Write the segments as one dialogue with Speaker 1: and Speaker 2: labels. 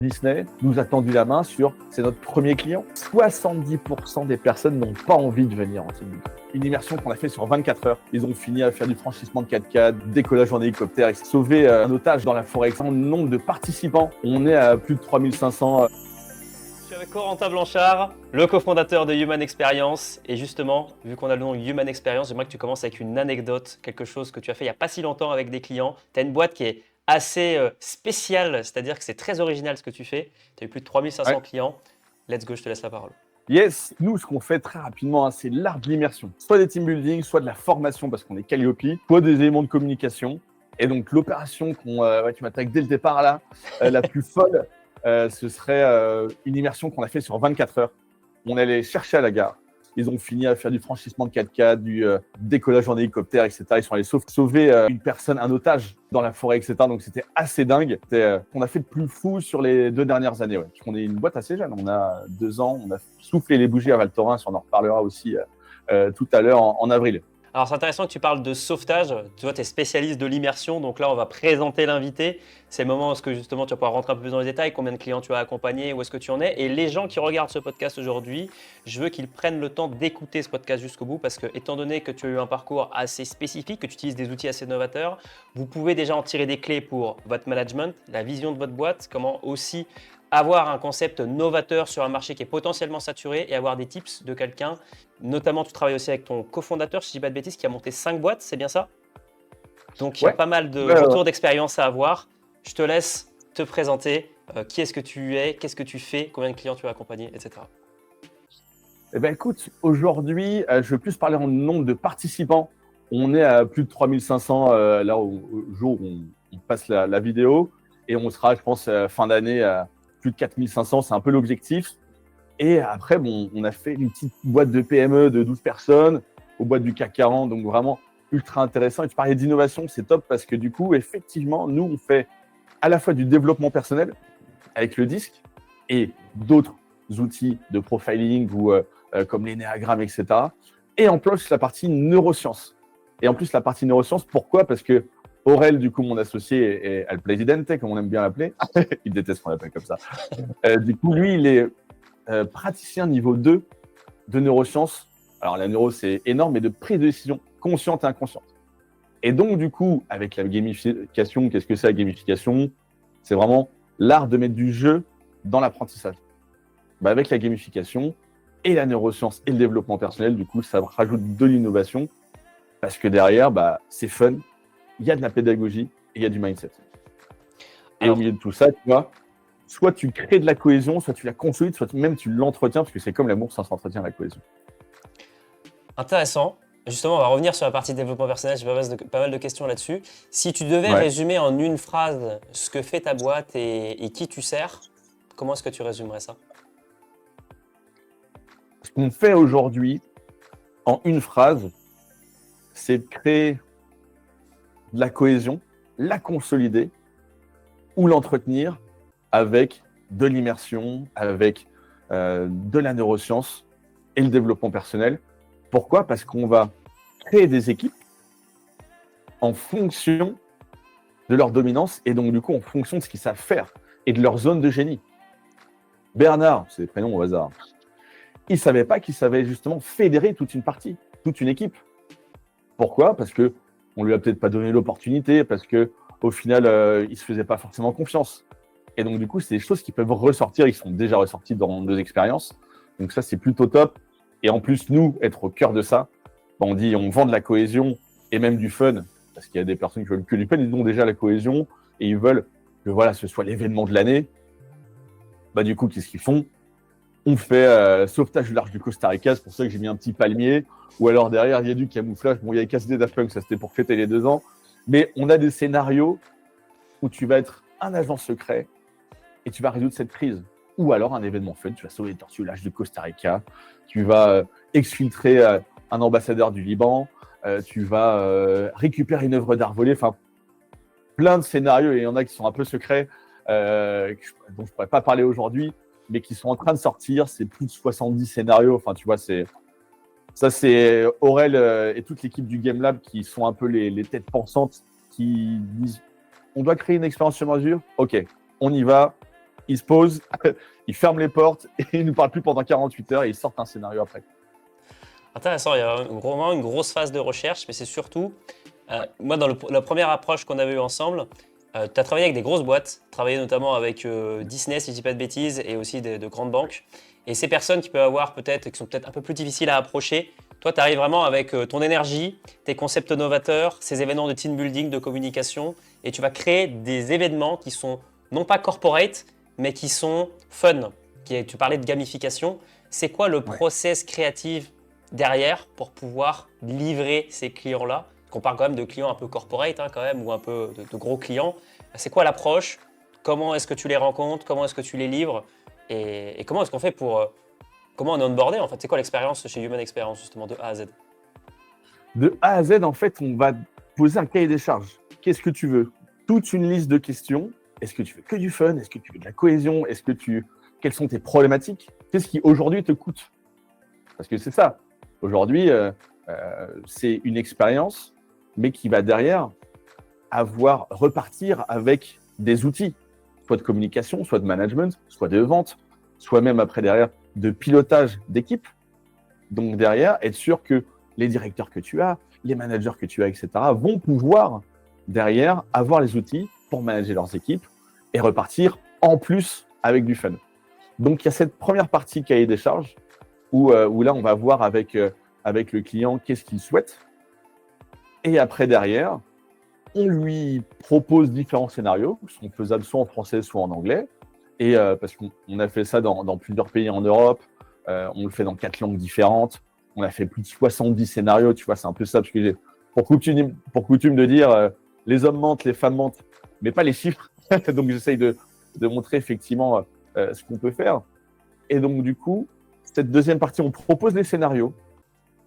Speaker 1: Disney nous a tendu la main sur c'est notre premier client. 70% des personnes n'ont pas envie de venir en team building. Une immersion qu'on a fait sur 24 heures. Ils ont fini à faire du franchissement de 4x4, décollage en hélicoptère, et sauver un otage dans la forêt. Le nombre de participants, on est à plus de 3500.
Speaker 2: Je suis avec Corentin Blanchard, le cofondateur de Human Experience. Et justement, vu qu'on a le nom Human Experience, j'aimerais que tu commences avec une anecdote, quelque chose que tu as fait il n'y a pas si longtemps avec des clients. Tu as une boîte qui est assez spéciale, c'est-à-dire que c'est très original ce que tu fais. Tu as eu plus de 3500 clients. Let's go, je te laisse la parole.
Speaker 1: Yes, nous, ce qu'on fait très rapidement, c'est l'art de l'immersion. Soit des team building, soit de la formation, parce qu'on est Calliope, soit des éléments de communication. Et donc, l'opération tu m'attaques dès le départ là, la plus folle, ce serait une immersion qu'on a fait sur 24 heures. On allait chercher à la gare. Ils ont fini à faire du franchissement de 4x4, du décollage en hélicoptère, etc. Ils sont allés sauver une personne, un otage dans la forêt, etc. Donc, c'était assez dingue. C'était qu'on a fait de plus fou sur les 2 dernières années. Ouais. Parce qu'on est une boîte assez jeune. On a 2 ans. On a soufflé les bougies à Val Thorens. On en reparlera aussi tout à l'heure en avril.
Speaker 2: Alors, c'est intéressant que tu parles de sauvetage. Tu vois, tu es spécialiste de l'immersion. Donc là, on va présenter l'invité. C'est le moment où justement, tu vas pouvoir rentrer un peu plus dans les détails. Combien de clients tu as accompagnés, où est-ce que tu en es. Et les gens qui regardent ce podcast aujourd'hui, je veux qu'ils prennent le temps d'écouter ce podcast jusqu'au bout parce que, étant donné que tu as eu un parcours assez spécifique, que tu utilises des outils assez novateurs, vous pouvez déjà en tirer des clés pour votre management, la vision de votre boîte, comment aussi avoir un concept novateur sur un marché qui est potentiellement saturé et avoir des tips de quelqu'un. Notamment, tu travailles aussi avec ton cofondateur, si je ne dis pas de bêtises, qui a monté 5 boîtes, c'est bien ça? Donc, il y a pas mal de retours d'expérience à avoir. Je te laisse te présenter. Qui est-ce que tu es? Qu'est-ce que tu fais? Combien de clients tu as accompagnés, etc.
Speaker 1: Eh bien, écoute, aujourd'hui, je vais plus parler en nombre de participants. On est à plus de 3500 là au jour où on passe la vidéo. Et on sera, je pense, fin d'année à plus de 4500. C'est un peu l'objectif. Et après, on a fait une petite boîte de PME de 12 personnes aux boîtes du CAC 40. Donc, vraiment ultra intéressant. Et tu parlais d'innovation, c'est top parce que du coup, effectivement, nous, on fait à la fois du développement personnel avec le disque et d'autres outils de profiling ou comme l'énéagramme, etc. Et en plus, la partie neurosciences. Et en plus, la partie neurosciences, pourquoi? Parce que Aurel, du coup, mon associé, est le Presidente, comme on aime bien l'appeler. Il déteste qu'on l'appelle comme ça. Du coup, lui, il est praticien niveau 2 de neurosciences. Alors, la neuro, c'est énorme, mais de prise de décision consciente et inconsciente. Et donc, du coup, avec la gamification, qu'est-ce que c'est la gamification? C'est vraiment l'art de mettre du jeu dans l'apprentissage. Avec la gamification et la neuroscience et le développement personnel, du coup, ça rajoute de l'innovation parce que derrière, c'est fun, il y a de la pédagogie et il y a du mindset. Et au milieu de tout ça, tu vois, soit tu crées de la cohésion, soit tu la consolides, soit même tu l'entretiens parce que c'est comme l'amour, ça s'entretient la cohésion.
Speaker 2: Intéressant. Justement, on va revenir sur la partie développement personnel. J'ai pas mal de questions là-dessus. Si tu devais résumer en une phrase ce que fait ta boîte et qui tu sers, comment est-ce que tu résumerais ça?
Speaker 1: Ce qu'on fait aujourd'hui, en une phrase, c'est de créer de la cohésion, la consolider ou l'entretenir avec de l'immersion, avec de la neuroscience et le développement personnel. Pourquoi? Parce qu'on va créer des équipes en fonction de leur dominance et donc du coup en fonction de ce qu'ils savent faire et de leur zone de génie. Bernard, c'est des prénoms au hasard, il ne savait pas qu'il savait justement fédérer toute une partie, toute une équipe. Pourquoi? Parce qu'on ne lui a peut-être pas donné l'opportunité, parce qu'au final, il ne se faisait pas forcément confiance. Et donc du coup, c'est des choses qui peuvent ressortir, ils sont déjà ressortis dans nos expériences. Donc ça, c'est plutôt top. Et en plus, nous, être au cœur de ça, on dit on vend de la cohésion et même du fun, parce qu'il y a des personnes qui veulent que du fun, ils ont déjà la cohésion et ils veulent que ce soit l'événement de l'année. Du coup, qu'est-ce qu'ils font? On fait sauvetage du large du Costa Rica, c'est pour ça que j'ai mis un petit palmier. Ou alors derrière, il y a du camouflage. Bon, il y a les casses des Daft Punk, ça c'était pour fêter les 2 ans. Mais on a des scénarios où tu vas être un agent secret et tu vas résoudre cette crise. Ou alors un événement fun, tu vas sauver les tortues au large du Costa Rica, tu vas exfiltrer un ambassadeur du Liban, tu vas récupérer une œuvre d'art volée. Enfin, plein de scénarios, et il y en a qui sont un peu secrets, dont je ne pourrais pas parler aujourd'hui, mais qui sont en train de sortir. C'est plus de 70 scénarios. Enfin, tu vois, c'est Aurel et toute l'équipe du Game Lab qui sont un peu les têtes pensantes qui disent on doit créer une expérience sur mesure. Ok, on y va. ils se posent, ils ferment les portes et ils ne nous parlent plus pendant 48 heures et ils sortent un scénario après.
Speaker 2: Intéressant, il y a vraiment une grosse phase de recherche, mais c'est surtout, moi dans la première approche qu'on avait eue ensemble, tu as travaillé avec des grosses boîtes, travaillé notamment avec Disney, si je ne dis pas de bêtises, et aussi de grandes banques. Et ces personnes qui peuvent avoir peut-être, qui sont peut-être un peu plus difficiles à approcher, toi tu arrives vraiment avec ton énergie, tes concepts novateurs, ces événements de team building, de communication, et tu vas créer des événements qui sont non pas corporate, mais qui sont fun. Tu parlais de gamification. C'est quoi le process créatif derrière pour pouvoir livrer ces clients-là? Qu'on parle quand même de clients un peu corporate quand même, ou un peu de gros clients. C'est quoi l'approche? Comment est-ce que tu les rencontres? Comment est-ce que tu les livres? Et comment est-ce qu'on fait pour... comment on est onboardé en fait? C'est quoi l'expérience chez Human Experience justement de A à Z?
Speaker 1: De A à Z, en fait, on va poser un cahier des charges. Qu'est-ce que tu veux? Toute une liste de questions. Est-ce que tu veux que du fun? Est-ce que tu veux de la cohésion? Quelles sont tes problématiques? Qu'est-ce qui aujourd'hui te coûte? Parce que c'est ça. Aujourd'hui, c'est une expérience, mais qui va derrière repartir avec des outils, soit de communication, soit de management, soit de vente, soit même après derrière de pilotage d'équipe. Donc derrière, être sûr que les directeurs que tu as, les managers que tu as, etc., vont pouvoir derrière avoir les outils pour manager leurs équipes et repartir en plus avec du fun. Donc il y a cette première partie cahier des charges où là on va voir avec le client qu'est-ce qu'il souhaite. Et après derrière, on lui propose différents scénarios qui sont faisables soit en français, soit en anglais. Et parce qu'on a fait ça dans plusieurs pays en Europe, on le fait dans 4 langues différentes. On a fait plus de 70 scénarios, tu vois, c'est un peu ça, parce que j'ai pour coutume de dire les hommes mentent, les femmes mentent, mais pas les chiffres. Donc j'essaye de montrer effectivement ce qu'on peut faire. Et donc du coup, cette deuxième partie, on propose les scénarios.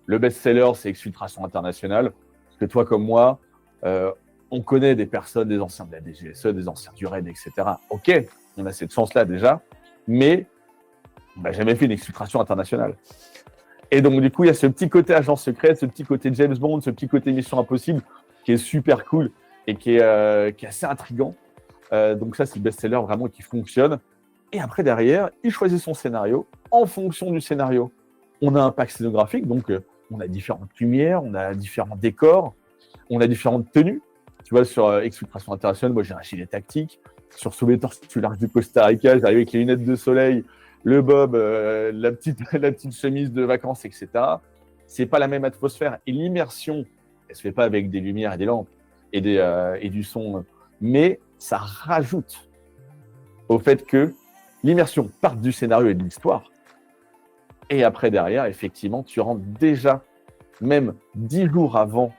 Speaker 1: Le best-seller, c'est Exfiltration Internationale. Parce que toi comme moi, on connaît des personnes, des anciens de la DGSE, des anciens du RAID, etc. Ok, on a cette chance-là déjà, mais on n'a jamais fait une exfiltration internationale. Et donc, du coup, il y a ce petit côté agent secret, ce petit côté James Bond, ce petit côté Mission Impossible qui est super cool et qui est assez intriguant. Donc ça, c'est le best-seller vraiment qui fonctionne. Et après, derrière, il choisit son scénario. En fonction du scénario, on a un pack scénographique. Donc, on a différentes lumières, on a différents décors, on a différentes tenues. Tu vois, sur Exfiltration Internationale, moi, j'ai un gilet tactique. Sur Sauver Tortue large du Costa Rica, j'arrive avec les lunettes de soleil, le bob, la petite chemise de vacances, etc. C'est pas la même atmosphère. Et l'immersion, elle se fait pas avec des lumières et des lampes et du son, mais ça rajoute au fait que l'immersion parte du scénario et de l'histoire. Et après, derrière, effectivement, tu rentres déjà, même 10 jours avant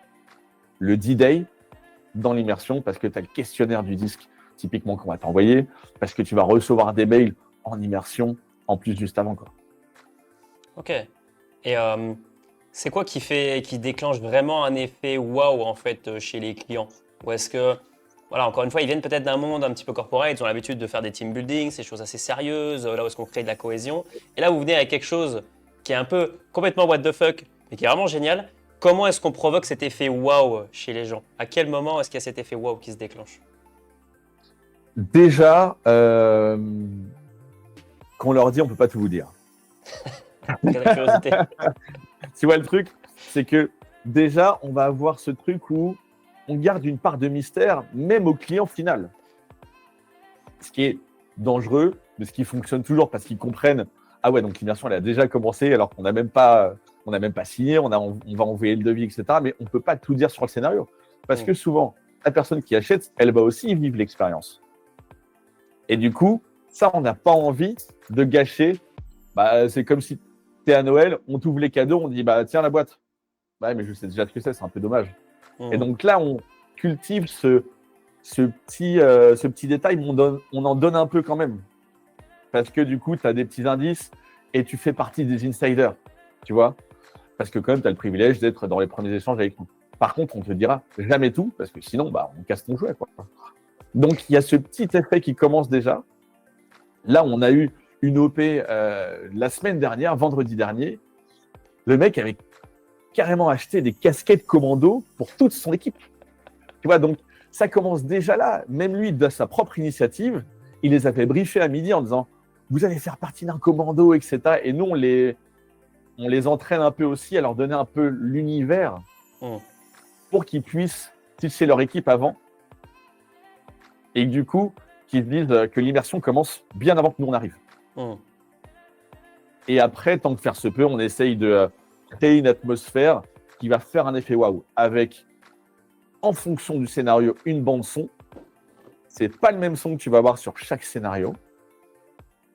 Speaker 1: le D-Day, dans l'immersion, parce que tu as le questionnaire du disque, typiquement, qu'on va t'envoyer, parce que tu vas recevoir des mails en immersion, en plus juste avant, quoi.
Speaker 2: Ok. Et c'est quoi qui déclenche vraiment un effet waouh en fait chez les clients? Ou est-ce que, voilà, encore une fois, ils viennent peut-être d'un monde un petit peu corporate, ils ont l'habitude de faire des team building, ces choses assez sérieuses, là où est-ce qu'on crée de la cohésion. Et là, vous venez avec quelque chose qui est un peu complètement what the fuck, mais qui est vraiment génial. Comment est-ce qu'on provoque cet effet waouh chez les gens? À quel moment est-ce qu'il y a cet effet waouh qui se déclenche?
Speaker 1: Déjà, qu'on leur dit on peut pas tout vous dire.
Speaker 2: Quelle curiosité.
Speaker 1: Tu vois le truc, c'est que déjà, on va avoir ce truc où on garde une part de mystère, même au client final. Ce qui est dangereux, mais ce qui fonctionne toujours parce qu'ils comprennent. Ah ouais, donc l'immersion, elle a déjà commencé alors qu'on n'a même pas signé, on va envoyer le devis, etc. Mais on ne peut pas tout dire sur le scénario. Parce que souvent, la personne qui achète, elle va aussi vivre l'expérience. Et du coup, ça, on n'a pas envie de gâcher. C'est comme si tu es à Noël, on t'ouvre les cadeaux, on dit tiens la boîte. Ouais, mais je sais déjà ce que c'est un peu dommage. Et donc là, on cultive ce petit détail, mais on en donne un peu quand même. Parce que du coup, tu as des petits indices et tu fais partie des insiders, tu vois. Parce que quand même, tu as le privilège d'être dans les premiers échanges avec nous. Par contre, on ne te dira jamais tout, parce que sinon, on casse ton jouet, quoi. Donc, il y a ce petit effet qui commence déjà. Là, on a eu une OP la semaine dernière, vendredi dernier. Le mec avait carrément acheté des casquettes commando pour toute son équipe. Tu vois, donc ça commence déjà là. Même lui, de sa propre initiative, il les avait briefés à midi en disant « Vous allez faire partie d'un commando, etc. » Et nous, on les entraîne un peu aussi à leur donner un peu l'univers pour qu'ils puissent tisser leur équipe avant. Et du coup, qu'ils se disent que l'immersion commence bien avant que nous on arrive. Et après, tant que faire se peut, on essaye de créer une atmosphère qui va faire un effet waouh, avec, en fonction du scénario, une bande son. C'est pas le même son que tu vas avoir sur chaque scénario,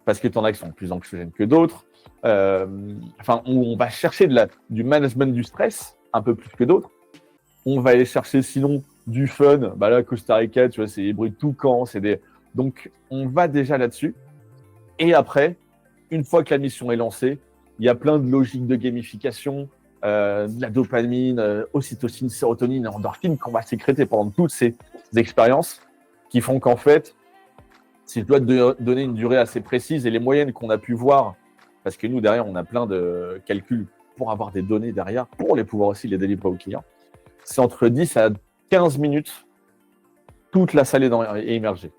Speaker 1: parce que tu en as qui sont plus anxiogènes que d'autres. On va chercher du management du stress, un peu plus que d'autres. On va aller chercher sinon du fun. Bah là, Costa Rica, tu vois, c'est des bruits de toucans, donc on va déjà là-dessus. Et après, une fois que la mission est lancée, il y a plein de logiques de gamification, de la dopamine, ocytocine, sérotonine et endorphine qu'on va sécréter pendant toutes ces expériences qui font qu'en fait, si je dois te donner une durée assez précise et les moyennes qu'on a pu voir, parce que nous, derrière, on a plein de calculs pour avoir des données derrière, pour les pouvoir aussi les délivrer aux clients, c'est entre 10 à 15 minutes, toute la salle est immergée.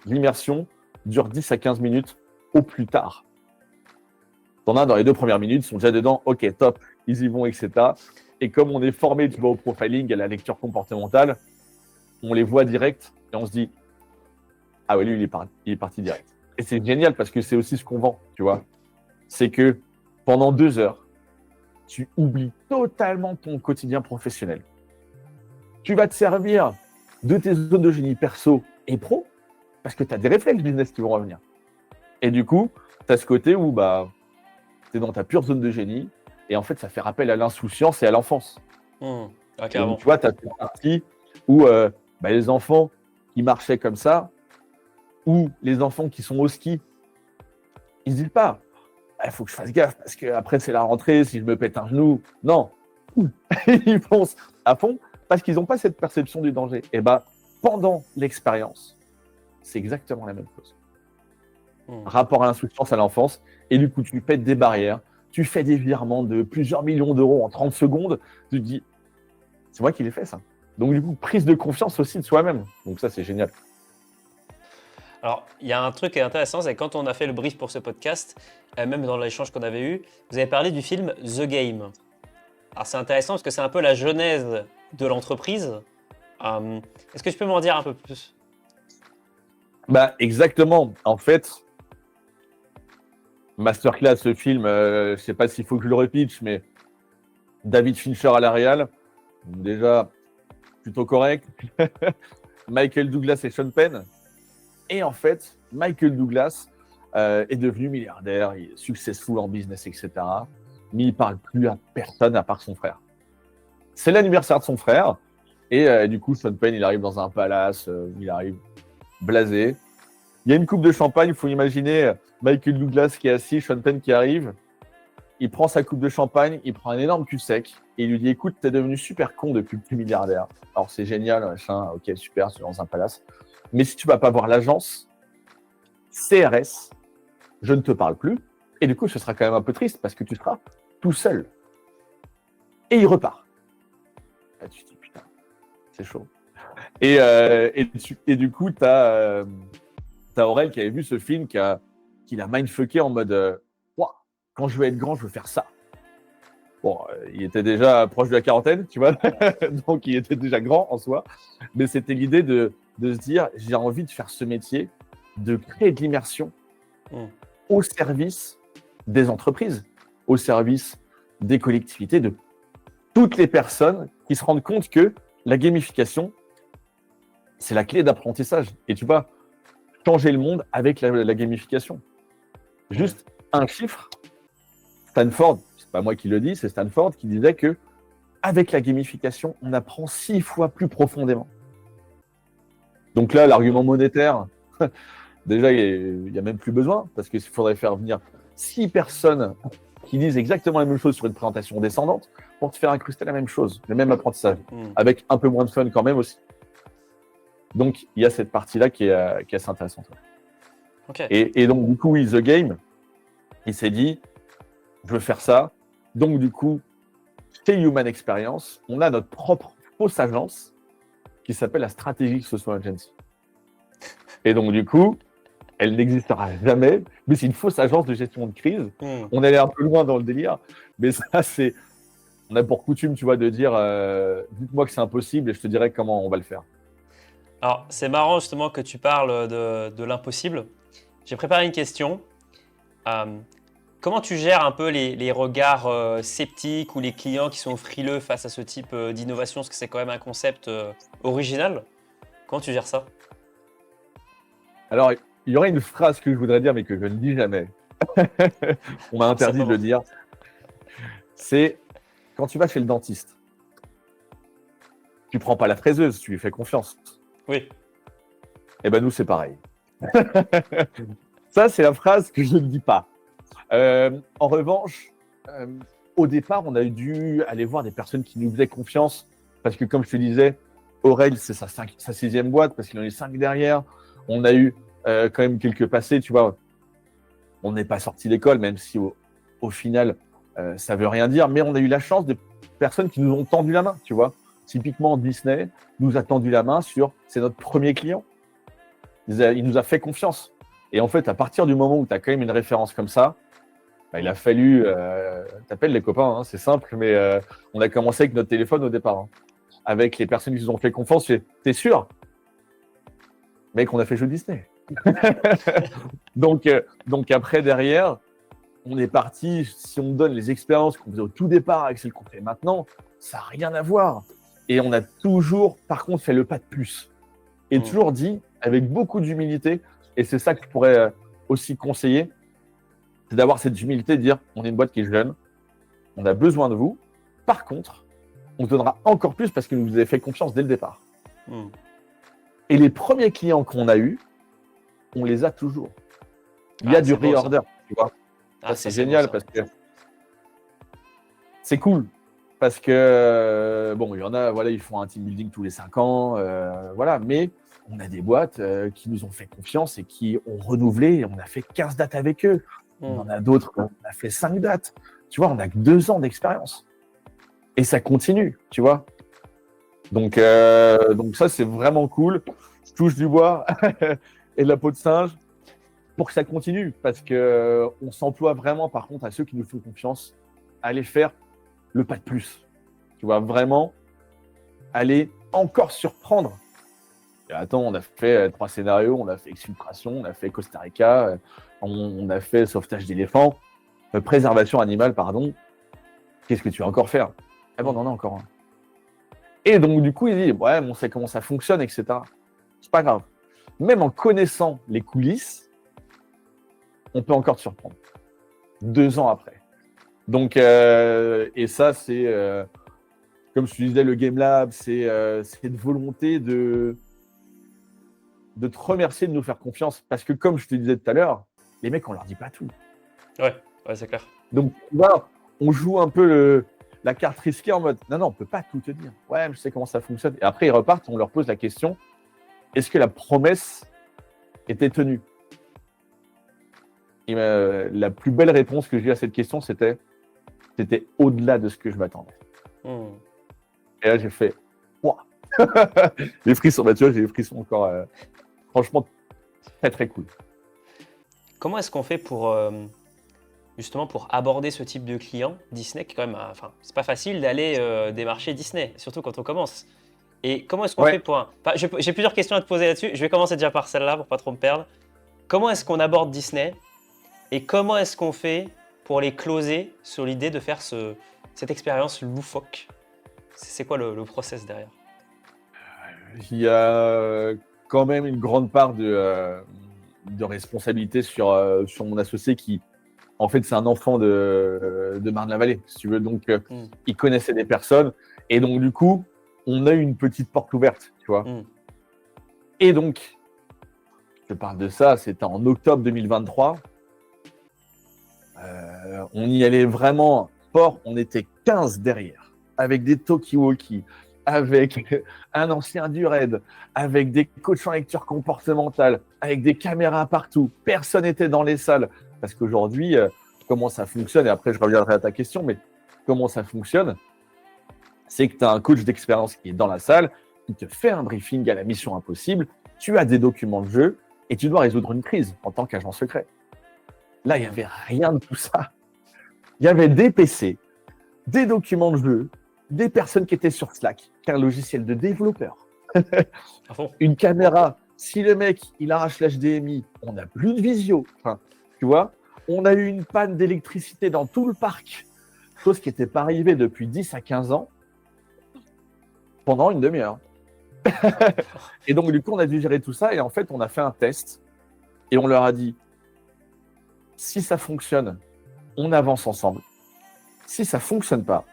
Speaker 1: L'immersion dure 10 à 15 minutes au plus tard. T'en as dans les 2 premières minutes, ils sont déjà dedans, ok, top, ils y vont, etc. Et comme on est formé, tu vois, au profiling, à la lecture comportementale, on les voit direct et on se dit, ah oui, lui, il est parti direct. Et c'est génial parce que c'est aussi ce qu'on vend, tu vois. C'est que pendant 2 heures, tu oublies totalement ton quotidien professionnel. Tu vas te servir de tes zones de génie perso et pro parce que tu as des réflexes business qui vont revenir. Et du coup, tu as ce côté où tu es dans ta pure zone de génie et en fait, ça fait rappel à l'insouciance et à l'enfance.
Speaker 2: Donc,
Speaker 1: tu vois, tu as cette partie où les enfants qui marchaient comme ça, ou les enfants qui sont au ski, ils ne se disent pas il faut que je fasse gaffe parce qu'après c'est la rentrée, si je me pète un genou. Non, ils foncent à fond parce qu'ils n'ont pas cette perception du danger. Et pendant l'expérience, c'est exactement la même chose. Rapport à l'insouciance à l'enfance, et du coup tu pètes des barrières, tu fais des virements de plusieurs millions d'euros en 30 secondes, tu te dis c'est moi qui l'ai fait ça. Donc du coup, prise de confiance aussi de soi-même. Donc ça, c'est génial.
Speaker 2: Alors, il y a un truc qui est intéressant, c'est que quand on a fait le brief pour ce podcast, même dans l'échange qu'on avait eu, vous avez parlé du film The Game. Alors, c'est intéressant parce que c'est un peu la genèse de l'entreprise. Est-ce que tu peux m'en dire un peu plus?
Speaker 1: Exactement. En fait, masterclass, ce film, je ne sais pas s'il faut que je le repitch, mais David Fincher à la réal, déjà plutôt correct. Michael Douglas et Sean Penn. Et en fait, Michael Douglas est devenu milliardaire, il est successful en business, etc. Mais il ne parle plus à personne à part son frère. C'est l'anniversaire de son frère. Et du coup, Sean Penn, il arrive dans un palace, il arrive blasé. Il y a une coupe de champagne, il faut imaginer Michael Douglas qui est assis, Sean Penn qui arrive. Il prend sa coupe de champagne, il prend un énorme cul sec et il lui dit « Écoute, t'es devenu super con depuis que tu es milliardaire. Alors c'est génial, machin, ok, super, c'est dans un palace. Mais si tu ne vas pas voir l'agence CRS, je ne te parle plus. Et du coup, ce sera quand même un peu triste parce que tu seras tout seul. » Et il repart. Et tu te dis « Putain, c'est chaud. » Et du coup, tu as Aurel qui avait vu ce film qui l'a mindfucké en mode quand je vais être grand, je veux faire ça. Bon, il était déjà proche de la quarantaine, tu vois, donc il était déjà grand en soi. Mais c'était l'idée de se dire, j'ai envie de faire ce métier, de créer de l'immersion au service des entreprises, au service des collectivités, de toutes les personnes qui se rendent compte que la gamification, c'est la clé d'apprentissage. Et tu vas changer le monde avec la gamification. Juste un chiffre. Stanford, c'est pas moi qui le dis, c'est Stanford qui disait que avec la gamification, on apprend 6 fois plus profondément. Donc là, l'argument monétaire, déjà, il n'y a même plus besoin, parce qu'il faudrait faire venir 6 personnes qui disent exactement la même chose sur une présentation descendante pour te faire incruster la même chose, le même apprentissage, avec un peu moins de fun quand même aussi. Donc, il y a cette partie-là qui est assez intéressante.
Speaker 2: Okay.
Speaker 1: Et donc, du coup, The Game, il s'est dit, je veux faire ça. Donc, du coup, chez Human Experience, on a notre propre fausse agence qui s'appelle la Strategic Social Agency. Et donc, du coup, elle n'existera jamais. Mais c'est une fausse agence de gestion de crise. On allait un peu loin dans le délire. Mais ça, c'est. On a pour coutume, tu vois, de dire dites-moi que c'est impossible et je te dirai comment on va le faire.
Speaker 2: Alors, c'est marrant justement que tu parles de l'impossible. J'ai préparé une question. Comment tu gères un peu les regards sceptiques ou les clients qui sont frileux face à ce type d'innovation, parce que c'est quand même un concept original. Comment tu gères ça?
Speaker 1: Alors, il y aurait une phrase que je voudrais dire, mais que je ne dis jamais. On m'a interdit de le dire. C'est quand tu vas chez le dentiste, tu prends pas la fraiseuse, tu lui fais confiance.
Speaker 2: Oui.
Speaker 1: Eh ben nous, c'est pareil. Ça, c'est la phrase que je ne dis pas. En revanche, au départ, on a dû aller voir des personnes qui nous faisaient confiance, parce que comme je te disais, Aurel, c'est sa 6e boîte, parce qu'il en a 5 derrière. On a eu quand même quelques passés, tu vois. On n'est pas sorti d'école, même si au final, ça veut rien dire, mais on a eu la chance de personnes qui nous ont tendu la main, tu vois. Typiquement, Disney nous a tendu la main c'est notre premier client. Il nous a fait confiance. Et en fait, à partir du moment où tu as quand même une référence comme ça, bah, il a fallu. T'appelles les copains, hein, c'est simple, mais on a commencé avec notre téléphone au départ. Hein, avec les personnes qui nous ont fait confiance, t'es sûr? Mec, on a fait jeu Disney. donc après, derrière, on est parti. Si on donne les expériences qu'on faisait au tout départ avec celles qu'on fait maintenant, ça n'a rien à voir. Et on a toujours, par contre, fait le pas de plus. Et toujours dit, avec beaucoup d'humilité, et c'est ça que je pourrais aussi conseiller, c'est d'avoir cette humilité de dire, on est une boîte qui est jeune, on a besoin de vous. Par contre, on se donnera encore plus parce que vous nous avez fait confiance dès le départ. Et les premiers clients qu'on a eus, on les a toujours. Il y a du reorder, tu vois. C'est génial parce que c'est cool. Parce que, bon, il y en a, voilà, ils font un team building tous les 5 ans, voilà, mais on a des boîtes qui nous ont fait confiance et qui ont renouvelé, et on a fait 15 dates avec eux. On en a d'autres, on a fait 5 dates. Tu vois, on n'a que 2 ans d'expérience. Et ça continue, tu vois. Donc ça, c'est vraiment cool. Je touche du bois et de la peau de singe pour que ça continue, parce qu'on s'emploie vraiment, par contre, à ceux qui nous font confiance, à aller faire le pas de plus. Tu vois, vraiment aller encore surprendre. Et attends, on a fait 3 scénarios, on a fait exfiltration, on a fait Costa Rica, on a fait sauvetage d'éléphants, préservation animale, pardon. Qu'est-ce que tu vas encore faire? Ah bon, on en a encore un. Et donc, du coup, il dit, ouais, on sait comment ça fonctionne, etc. C'est pas grave. Même en connaissant les coulisses, on peut encore te surprendre. 2 ans après. Donc, et ça, c'est, comme je te disais, le Game Lab, c'est cette volonté de te remercier de nous faire confiance. Parce que, comme je te disais tout à l'heure, les mecs, on leur dit pas tout.
Speaker 2: Ouais, c'est clair.
Speaker 1: Donc, voilà, on joue un peu la carte risquée en mode, non, on peut pas tout te dire. Ouais, je sais comment ça fonctionne. Et après, ils repartent, on leur pose la question, est-ce que la promesse était tenue? Et la plus belle réponse que j'ai eu à cette question, c'était au-delà de ce que je m'attendais. Et là, j'ai fait, ouah. Les frissons, bah, tu vois, j'ai les frissons encore. Franchement, très, très cool.
Speaker 2: Comment est-ce qu'on fait pour, justement, pour aborder ce type de client Disney, qui est quand même, enfin, c'est pas facile d'aller démarcher Disney, surtout quand on commence. Et comment est-ce qu'on fait pour j'ai plusieurs questions à te poser là-dessus. Je vais commencer déjà par celle-là pour pas trop me perdre. Comment est-ce qu'on aborde Disney et comment est-ce qu'on fait pour les closer sur l'idée de faire cette expérience loufoque? C'est quoi le process derrière?
Speaker 1: Il y a quand même une grande part de responsabilité sur mon associé qui, en fait, c'est un enfant de Marne-la-Vallée, si tu veux. Donc, il connaissait des personnes. Et donc, du coup, on a eu une petite porte ouverte, tu vois. Et donc, je parle de ça, c'était en octobre 2023. On y allait vraiment fort. On était 15 derrière, avec des talkie-walkie, avec un ancien du RAID, avec des coachs en lecture comportementale, avec des caméras partout. Personne n'était dans les salles. Parce qu'aujourd'hui, comment ça fonctionne, et après je reviendrai à ta question, mais comment ça fonctionne, c'est que tu as un coach d'expérience qui est dans la salle, qui te fait un briefing à la mission impossible, tu as des documents de jeu, et tu dois résoudre une crise en tant qu'agent secret. Là, il n'y avait rien de tout ça. Il y avait des PC, des documents de jeu, des personnes qui étaient sur Slack, qui est un logiciel de développeur.
Speaker 2: À fond.
Speaker 1: Une caméra, si le mec, il arrache l'HDMI, on n'a plus de visio. Enfin, tu vois, on a eu une panne d'électricité dans tout le parc, chose qui n'était pas arrivée depuis 10 à 15 ans, pendant une demi-heure. Et donc, du coup, on a dû gérer tout ça. Et en fait, on a fait un test et on leur a dit, si ça fonctionne, on avance ensemble. Si ça ne fonctionne pas,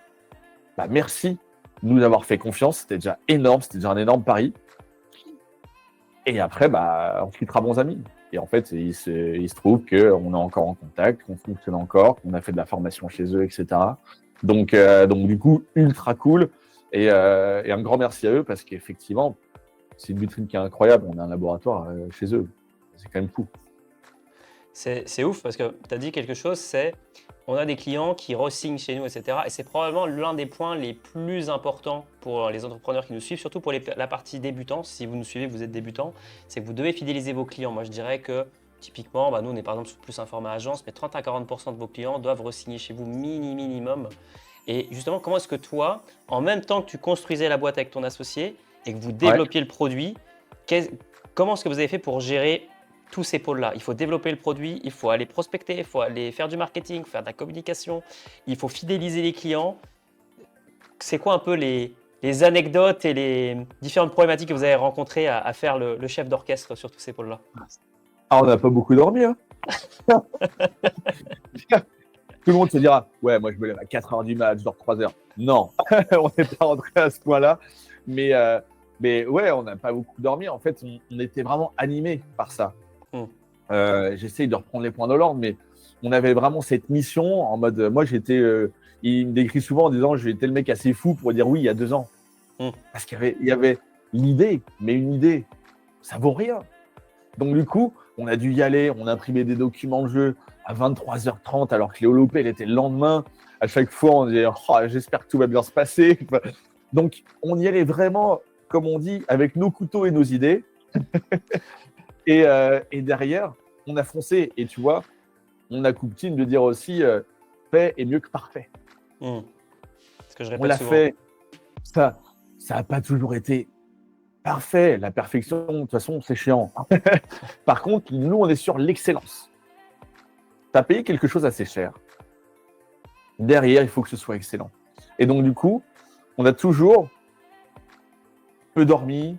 Speaker 1: bah merci de nous avoir fait confiance. C'était déjà énorme, c'était déjà un énorme pari. Et après, bah, on quittera bons amis. Et en fait, il se trouve qu'on est encore en contact, qu'on fonctionne encore, qu'on a fait de la formation chez eux, etc. Donc du coup, ultra cool. Et un grand merci à eux parce qu'effectivement, c'est une vitrine qui est incroyable. On a un laboratoire chez eux. C'est quand même fou.
Speaker 2: C'est ouf parce que tu as dit quelque chose, c'est on a des clients qui re-signent chez nous, etc. Et c'est probablement l'un des points les plus importants pour les entrepreneurs qui nous suivent, surtout pour la partie débutant. Si vous nous suivez, vous êtes débutant, c'est que vous devez fidéliser vos clients. Moi, je dirais que typiquement, nous, on est par exemple sur plus un format agence, mais 30 à 40% de vos clients doivent re-signer chez vous minimum. Et justement, comment est-ce que toi, en même temps que tu construisais la boîte avec ton associé et que vous développiez le produit, comment est-ce que vous avez fait pour gérer tous ces pôles-là? Il faut développer le produit, il faut aller prospecter, il faut aller faire du marketing, faire de la communication, il faut fidéliser les clients. C'est quoi un peu les anecdotes et les différentes problématiques que vous avez rencontrées à faire le chef d'orchestre sur tous ces pôles-là?
Speaker 1: Ah, on n'a pas beaucoup dormi, hein. Tout le monde se dira, ouais, moi je me lève à 4 heures du mat, je dors 3 heures. Non, on n'est pas rentré à ce point-là. Mais ouais, on n'a pas beaucoup dormi. En fait, on était vraiment animés par ça. J'essaye de reprendre les points de l'ordre, mais on avait vraiment cette mission en mode, moi j'étais, il me décrit souvent en disant, j'étais le mec assez fou pour dire oui il y a 2 ans. Parce qu'il y avait l'idée, mais une idée, ça vaut rien. Donc du coup, on a dû y aller, on a imprimé des documents de jeu à 23h30 alors que Léo Lopé, elle était le lendemain. À chaque fois, on disait, oh, j'espère que tout va bien se passer. Donc, on y allait vraiment, comme on dit, avec nos couteaux et nos idées. et derrière, on a foncé. Et tu vois, on a coutume de dire aussi, fait est mieux que parfait.
Speaker 2: Ce que je répète
Speaker 1: on l'a
Speaker 2: souvent.
Speaker 1: fait. Ça n'a pas toujours été parfait. La perfection, de toute façon, c'est chiant. Par contre, nous, on est sur l'excellence. Tu as payé quelque chose assez cher. Derrière, il faut que ce soit excellent. Et donc, du coup, on a toujours peu dormi,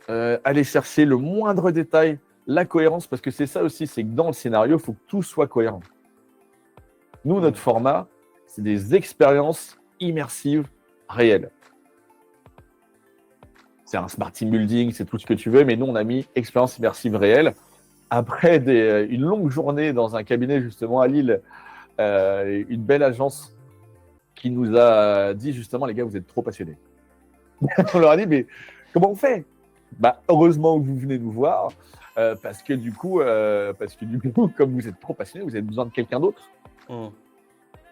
Speaker 1: aller chercher le moindre détail, la cohérence, parce que c'est ça aussi, c'est que dans le scénario, il faut que tout soit cohérent. Nous, notre format, c'est des expériences immersives réelles. C'est un smart team building, c'est tout ce que tu veux, mais nous, on a mis expérience immersive réelle. Après une longue journée dans un cabinet, justement, à Lille, une belle agence qui nous a dit, justement, les gars, vous êtes trop passionnés. On leur a dit, mais comment on fait? Heureusement que vous venez nous voir, parce que du coup, comme vous êtes trop passionnés, vous avez besoin de quelqu'un d'autre.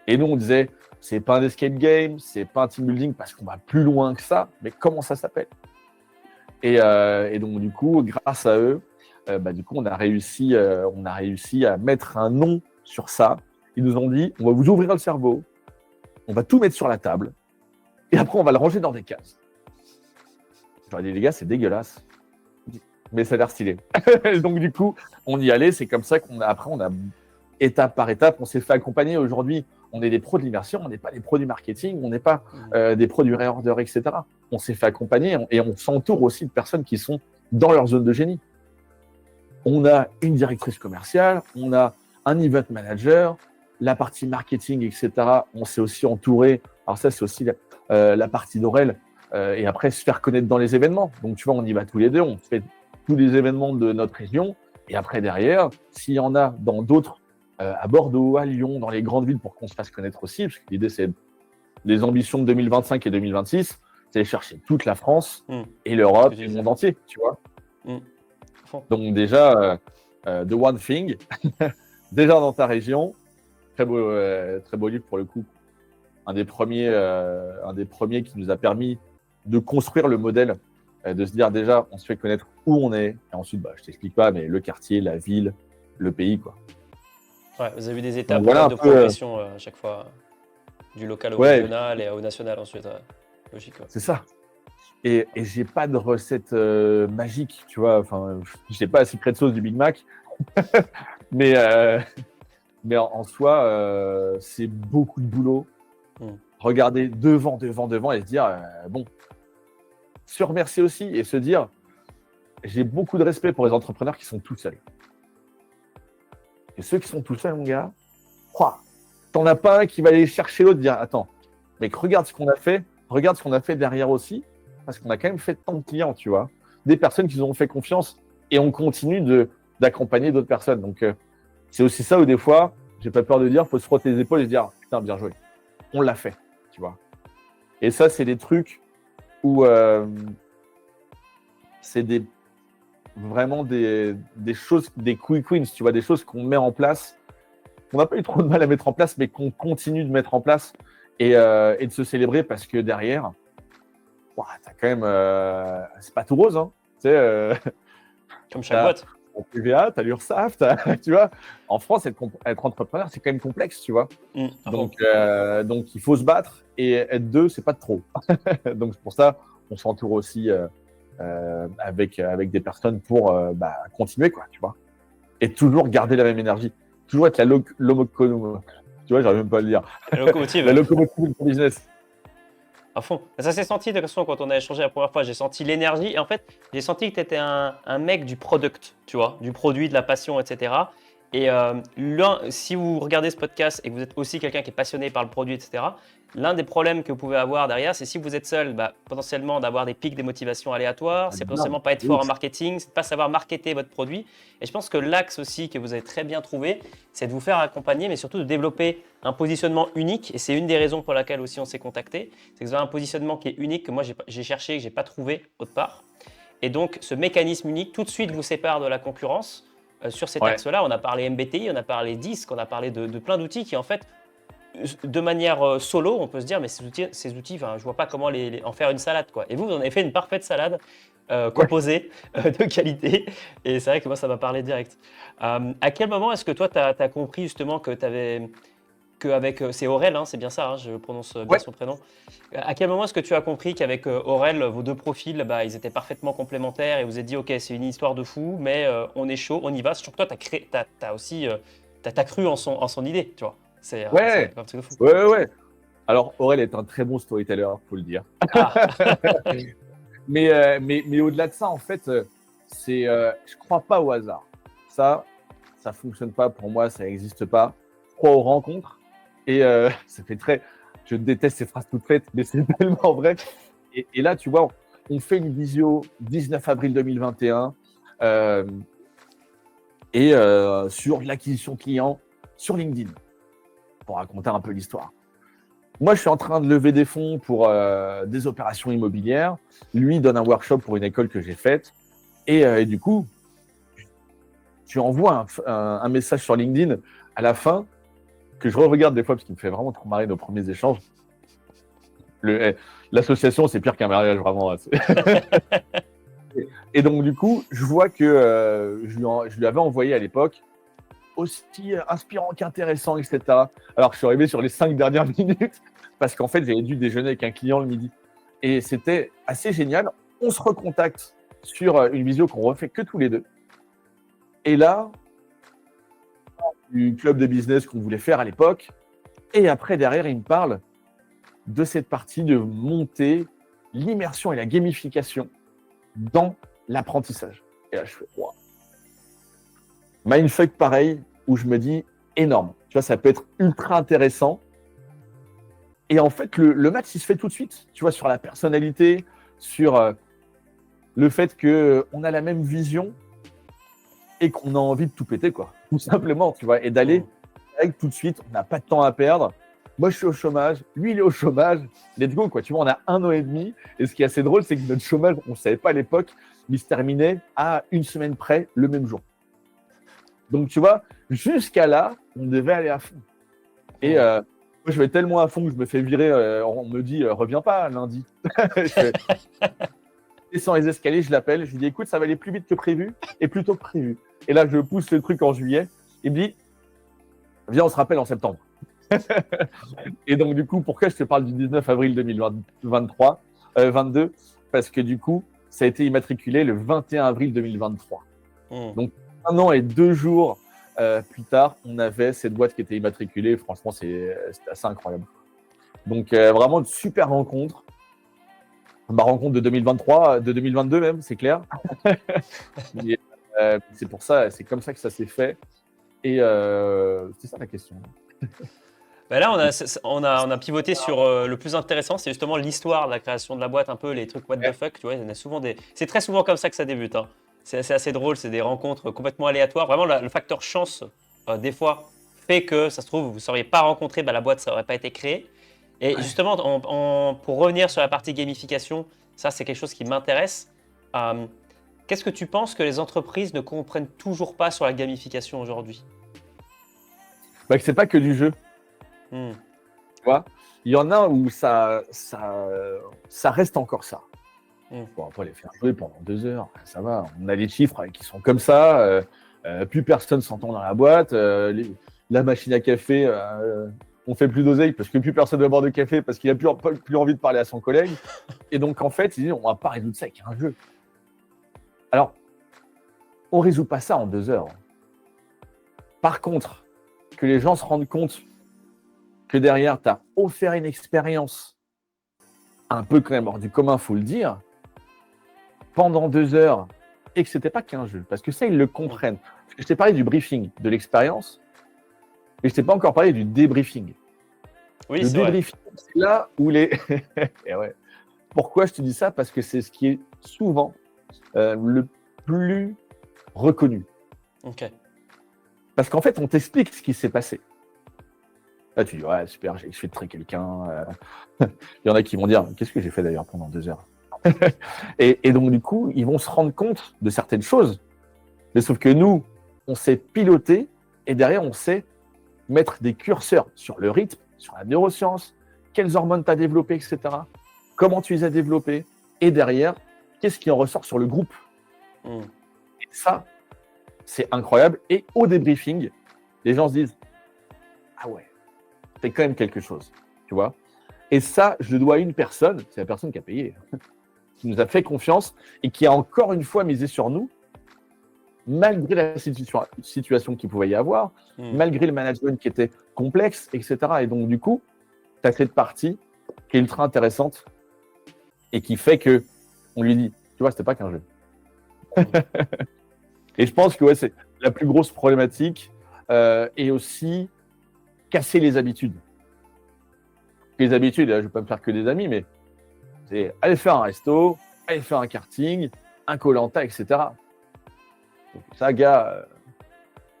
Speaker 1: Et nous, on disait, c'est pas un escape game, c'est pas un team building, parce qu'on va plus loin que ça, mais comment ça s'appelle? Et donc, du coup, grâce à eux, du coup, on a réussi à mettre un nom sur ça. Ils nous ont dit, on va vous ouvrir le cerveau, on va tout mettre sur la table, et après, on va le ranger dans des cases. Je leur ai dit, les gars, c'est dégueulasse, mais ça a l'air stylé. Donc, du coup, on y allait. C'est comme ça qu'après, on a étape par étape, on s'est fait accompagner. Aujourd'hui, on est des pros de l'immersion, on n'est pas des pros du marketing, on n'est pas des pros du réorder, etc. On s'est fait accompagner et on s'entoure aussi de personnes qui sont dans leur zone de génie. On a une directrice commerciale, on a un event manager, la partie marketing, etc. On s'est aussi entouré. Alors ça, c'est aussi la partie d'Aurel. Et après, se faire connaître dans les événements. Donc, tu vois, on y va tous les deux. On fait tous les événements de notre région. Et après, derrière, s'il y en a dans d'autres, à Bordeaux, à Lyon, dans les grandes villes, pour qu'on se fasse connaître aussi, parce que l'idée, c'est les ambitions de 2025 et 2026, c'est aller chercher toute la France et l'Europe et le monde entier, tu vois. Donc déjà, The One Thing, déjà dans ta région, très beau livre pour le coup. Un des premiers qui nous a permis de construire le modèle de se dire déjà, on se fait connaître où on est, et ensuite, je t'explique pas, mais le quartier, la ville, le pays, quoi.
Speaker 2: Ouais, vous avez eu des
Speaker 1: Donc
Speaker 2: étapes
Speaker 1: voilà un
Speaker 2: de
Speaker 1: peu.
Speaker 2: progression à chaque fois, du local au
Speaker 1: Ouais,
Speaker 2: régional et au national ensuite. Logique. Ouais.
Speaker 1: c'est ça. Et j'ai pas de recette magique, tu vois. Enfin, je sais pas la secret sauce du Big Mac, mais, mais en soi, c'est beaucoup de boulot. Regarder devant et se dire, bon, se remercier aussi et se dire, j'ai beaucoup de respect pour les entrepreneurs qui sont tout seuls. Et ceux qui sont tout seuls, mon gars, t'en as pas un qui va aller chercher l'autre, dire, attends, mec, regarde ce qu'on a fait derrière aussi, parce qu'on a quand même fait tant de clients, tu vois, des personnes qui nous ont fait confiance et on continue d'accompagner d'autres personnes. Donc, c'est aussi ça où des fois, j'ai pas peur de dire, faut se frotter les épaules et se dire, putain, bien joué, on l'a fait, tu vois. Et ça, c'est des trucs où c'est vraiment des choses, des quick wins, tu vois, des choses qu'on met en place, qu'on n'a pas eu trop de mal à mettre en place, mais qu'on continue de mettre en place et de se célébrer parce que derrière, t'as quand même, c'est pas tout rose, hein. Tu sais,
Speaker 2: Comme chaque boîte.
Speaker 1: Ton TVA, t'as l'URSSAF, tu vois. En France, être entrepreneur, c'est quand même complexe, tu vois. Donc, il faut se battre et être deux, c'est pas de trop. Donc, c'est pour ça, on s'entoure aussi avec des personnes pour continuer, quoi, tu vois. Et toujours garder la même énergie. Toujours être la locomotive. Tu vois, j'arrive même pas à le dire.
Speaker 2: La locomotive.
Speaker 1: La locomotive de ton business.
Speaker 2: À fond. Ça s'est senti de toute façon quand on a échangé la première fois. J'ai senti l'énergie et en fait, j'ai senti que tu étais un mec du product, tu vois, du produit, de la passion, etc. Et si vous regardez ce podcast et que vous êtes aussi quelqu'un qui est passionné par le produit, etc., l'un des problèmes que vous pouvez avoir derrière, c'est si vous êtes seul, potentiellement d'avoir des pics d'émotivation aléatoires, c'est potentiellement pas être fort en marketing, c'est pas savoir marketer votre produit. Et je pense que l'axe aussi que vous avez très bien trouvé, c'est de vous faire accompagner, mais surtout de développer un positionnement unique. Et c'est une des raisons pour laquelle aussi on s'est contacté, c'est que vous avez un positionnement qui est unique, que moi j'ai cherché, que j'ai pas trouvé autre part. Et donc ce mécanisme unique tout de suite vous sépare de la concurrence. Sur cet axe-là, on a parlé MBTI, on a parlé DISC, on a parlé de plein d'outils qui, en fait, de manière solo, on peut se dire, mais ces outils je ne vois pas comment en faire une salade, quoi. Et vous en avez fait une parfaite salade composée de qualité. Et c'est vrai que moi, ça m'a parlé direct. À quel moment est-ce que toi, tu as compris justement que tu avais... c'est Aurel, hein, c'est bien ça, hein, je prononce bien son prénom. À quel moment est-ce que tu as compris qu'avec Aurel, vos deux profils, ils étaient parfaitement complémentaires et vous êtes dit, ok, c'est une histoire de fou, mais on est chaud, on y va. Surtout que toi, t'as cru en son idée, tu vois. C'est un truc de fou.
Speaker 1: Ouais. Alors, Aurel est un très bon storyteller, faut le dire. mais au-delà de ça, en fait, je crois pas au hasard. Ça fonctionne pas pour moi, ça n'existe pas. Je crois aux rencontres. Et ça fait je déteste ces phrases toutes faites, mais c'est tellement vrai. Et là, tu vois, on fait une visio 19 avril 2021 sur l'acquisition client sur LinkedIn, pour raconter un peu l'histoire. Moi, je suis en train de lever des fonds pour des opérations immobilières. Lui donne un workshop pour une école que j'ai faite. Et du coup, tu envoies un message sur LinkedIn à la fin, que je regarde des fois parce qu'il me fait vraiment trop marrer nos premiers échanges. L'association, c'est pire qu'un mariage, vraiment. Et donc, du coup, je vois que je lui avais envoyé à l'époque aussi inspirant qu'intéressant, etc. Alors que je suis arrivé sur les 5 dernières minutes parce qu'en fait, j'avais dû déjeuner avec un client le midi. Et c'était assez génial. On se recontacte sur une visio qu'on refait que tous les deux. Et là, du club de business qu'on voulait faire à l'époque. Et après, derrière, il me parle de cette partie de monter l'immersion et la gamification dans l'apprentissage. Et là, je fais wow. Mindfuck pareil, où je me dis énorme. Tu vois, ça peut être ultra intéressant. Et en fait, le match, il se fait tout de suite. Tu vois, sur la personnalité, sur le fait qu'on a la même vision et qu'on a envie de tout péter, quoi. Tout simplement, tu vois, et d'aller avec tout de suite. On n'a pas de temps à perdre. Moi, je suis au chômage. Lui, il est au chômage. Let's go, quoi. Tu vois, on a 1 an et demi. Et ce qui est assez drôle, c'est que notre chômage, on ne savait pas à l'époque, mais il se terminait à 1 semaine près, le même jour. Donc, tu vois, jusqu'à là, on devait aller à fond. Et moi, je vais tellement à fond que je me fais virer. On me dit, reviens pas lundi. descend les escaliers, je l'appelle, je lui dis écoute, ça va aller plus vite que prévu et plus tôt que prévu. Et là, je pousse le truc en juillet. Il me dit viens, on se rappelle en septembre. Et donc, du coup, pourquoi je te parle du 19 avril 22? Parce que du coup, ça a été immatriculé le 21 avril 2023. Donc, 1 an et 2 jours plus tard, on avait cette boîte qui était immatriculée. Franchement, c'était assez incroyable. Donc, vraiment une super rencontre. Ma rencontre de 2023, de 2022 même, c'est clair. Mais, c'est pour ça, c'est comme ça que ça s'est fait. Et c'est ça la question.
Speaker 2: Ben là, on a pivoté sur le plus intéressant, c'est justement l'histoire de la création de la boîte, un peu les trucs what the fuck, tu vois, il y en a souvent c'est très souvent comme ça que ça débute, hein. C'est assez drôle, c'est des rencontres complètement aléatoires. Vraiment, le facteur chance, des fois, fait que, ça se trouve, vous ne seriez pas rencontré, la boîte, ça n'aurait pas été créée. Et justement, pour revenir sur la partie gamification, ça, c'est quelque chose qui m'intéresse. Qu'est-ce que tu penses que les entreprises ne comprennent toujours pas sur la gamification aujourd'hui?
Speaker 1: Que c'est pas que du jeu. Tu vois, il y en a où ça reste encore ça. Bon, après, les faire jouer pendant 2 heures, ça va. On a les chiffres qui sont comme ça. Plus personne s'entend dans la boîte. La machine à café, on fait plus d'oseille parce que plus personne ne va boire de café parce qu'il n'a plus envie de parler à son collègue. Et donc, en fait, ils disent, on va pas résoudre ça avec un jeu. Alors, on ne résout pas ça en 2 heures. Par contre, que les gens se rendent compte que derrière, tu as offert une expérience un peu quand même hors du commun, il faut le dire, pendant 2 heures, et que ce n'était pas qu'un jeu. Parce que ça, ils le comprennent. Parce que je t'ai parlé du briefing, de l'expérience, mais je ne t'ai pas encore parlé du débriefing.
Speaker 2: Oui,
Speaker 1: le débriefing, c'est là où les… Et ouais. Pourquoi je te dis ça? Parce que c'est ce qui est souvent le plus reconnu.
Speaker 2: Ok.
Speaker 1: Parce qu'en fait, on t'explique ce qui s'est passé. Là, tu dis, ouais, super, j'ai exfiltré quelqu'un. Il y en a qui vont dire, qu'est-ce que j'ai fait d'ailleurs pendant 2 heures? et donc, du coup, ils vont se rendre compte de certaines choses. Mais sauf que nous, on sait piloter et derrière, on sait mettre des curseurs sur le rythme, sur la neuroscience, quelles hormones tu as développées, etc. Comment tu les as développées. Et derrière, qu'est-ce qui en ressort sur le groupe. Et ça, c'est incroyable. Et au débriefing, les gens se disent, ah ouais, c'est quand même quelque chose, tu vois. Et ça, je le dois à une personne, c'est la personne qui a payé, qui nous a fait confiance et qui a encore une fois misé sur nous, malgré la situation qu'il pouvait y avoir, malgré le management qui était complexe, etc. Et donc, du coup, tu as cette partie qui est ultra intéressante et qui fait que on lui dit, tu vois, c'était pas qu'un jeu. Et je pense que ouais, c'est la plus grosse problématique et aussi casser les habitudes. Les habitudes, là, je ne vais pas me faire que des amis, mais c'est aller faire un resto, aller faire un karting, un Koh-Lanta, etc. Donc, ça, gars,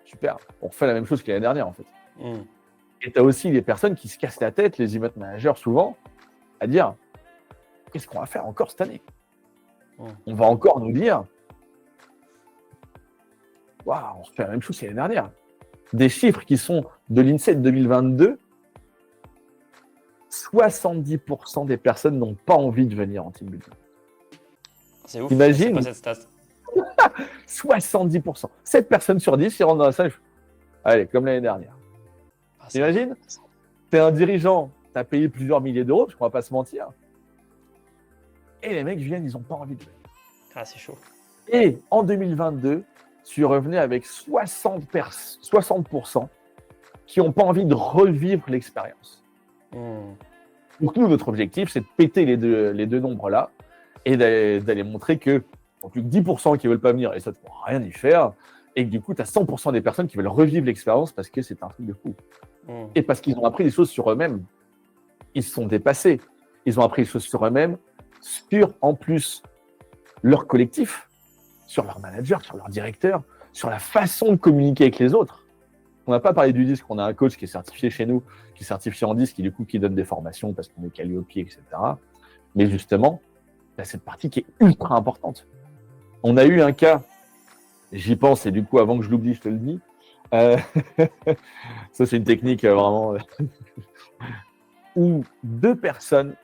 Speaker 1: super. On refait la même chose que l'année dernière, en fait. Et tu as aussi les personnes qui se cassent la tête, les event managers, souvent, à dire qu'est-ce qu'on va faire encore cette année? On va encore nous dire waouh, on refait la même chose que l'année dernière. Des chiffres qui sont de l'INSEE de 2022, 70% des personnes n'ont pas envie de venir en team building.
Speaker 2: C'est ouf.
Speaker 1: Imagine,
Speaker 2: c'est pas cette stat.
Speaker 1: 70%. 7 personnes sur 10 qui rentrent dans la salle. Allez, comme l'année dernière. T'imagines? T'es un dirigeant, t'as payé plusieurs milliers d'euros, parce qu'on va pas se mentir. Et les mecs viennent, ils n'ont pas envie de venir.
Speaker 2: Ah, c'est chaud.
Speaker 1: Et en 2022, tu revenais avec 60% qui n'ont pas envie de revivre l'expérience. Donc nous, notre objectif, c'est de péter les deux nombres-là et d'aller montrer que plus que 10% qui ne veulent pas venir et ça ne pourra rien y faire, et que du coup, tu as 100% des personnes qui veulent revivre l'expérience parce que c'est un truc de fou. Et parce qu'ils ont appris des choses sur eux-mêmes. Ils se sont dépassés. Ils ont appris des choses sur eux-mêmes, sur, en plus, leur collectif, sur leur manager, sur leur directeur, sur la façon de communiquer avec les autres. On n'a pas parlé du disque, on a un coach qui est disque chez nous, qui est certifié en disque, qui donne des formations parce qu'on est calé au pied, etc. Mais justement, il y a cette partie qui est ultra importante. On a eu un cas, j'y pense, et du coup, avant que je l'oublie, je te le dis. Ça, c'est une technique vraiment où 2 personnes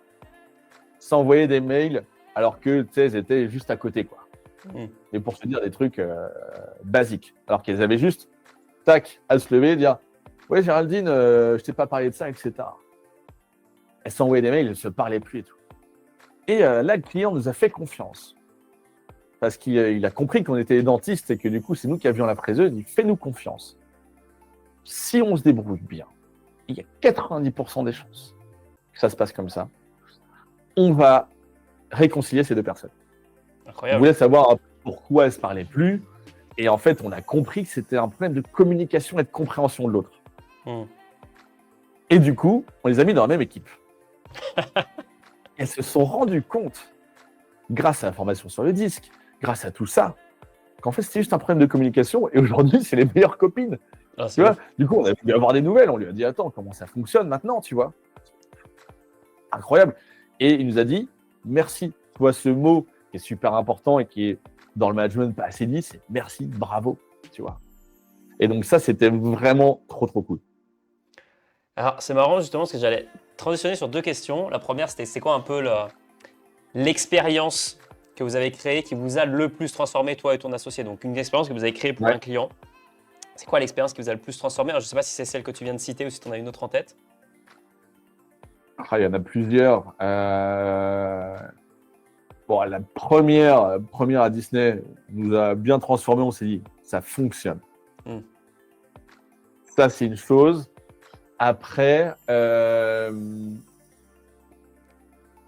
Speaker 1: s'envoyaient des mails alors que, tu sais, elles étaient juste à côté, quoi. Et pour se dire des trucs basiques. Alors qu'elles avaient juste, tac, à se lever et dire « Ouais, Géraldine, je t'ai pas parlé de ça, etc. » Elles s'envoyaient des mails, elles ne se parlaient plus et tout. Et là, le client nous a fait confiance. Parce qu'il a compris qu'on était les dentistes et que du coup, c'est nous qui avions la fraiseuse. Il dit « Fais-nous confiance. Si on se débrouille bien, il y a 90% des chances que ça se passe comme ça. On va réconcilier ces deux personnes. »
Speaker 2: Incroyable.
Speaker 1: On voulait savoir pourquoi elles ne se parlaient plus. Et en fait, on a compris que c'était un problème de communication et de compréhension de l'autre. Et du coup, on les a mis dans la même équipe. Elles se sont rendues compte, grâce à la formation sur le disque, grâce à tout ça, qu'en fait, c'était juste un problème de communication. Et aujourd'hui, c'est les meilleures copines. Tu vois, du coup, on a pu avoir des nouvelles. On lui a dit, attends, comment ça fonctionne maintenant, tu vois? Incroyable. Et il nous a dit, merci. Tu vois, ce mot qui est super important et qui est dans le management pas assez dit, c'est merci, bravo, tu vois. Et donc ça, c'était vraiment trop, trop cool.
Speaker 2: Alors, c'est marrant justement parce que j'allais transitionner sur deux questions. La première, c'était c'est quoi un peu l'expérience que vous avez créée qui vous a le plus transformé, toi et ton associé? Donc, une expérience que vous avez créée pour un client. C'est quoi l'expérience qui vous a le plus transformé? Alors, je ne sais pas si c'est celle que tu viens de citer ou si tu en as une autre en tête.
Speaker 1: Il y en a plusieurs. Bon, la première à Disney nous a bien transformé. On s'est dit, ça fonctionne. Ça, c'est une chose. Après,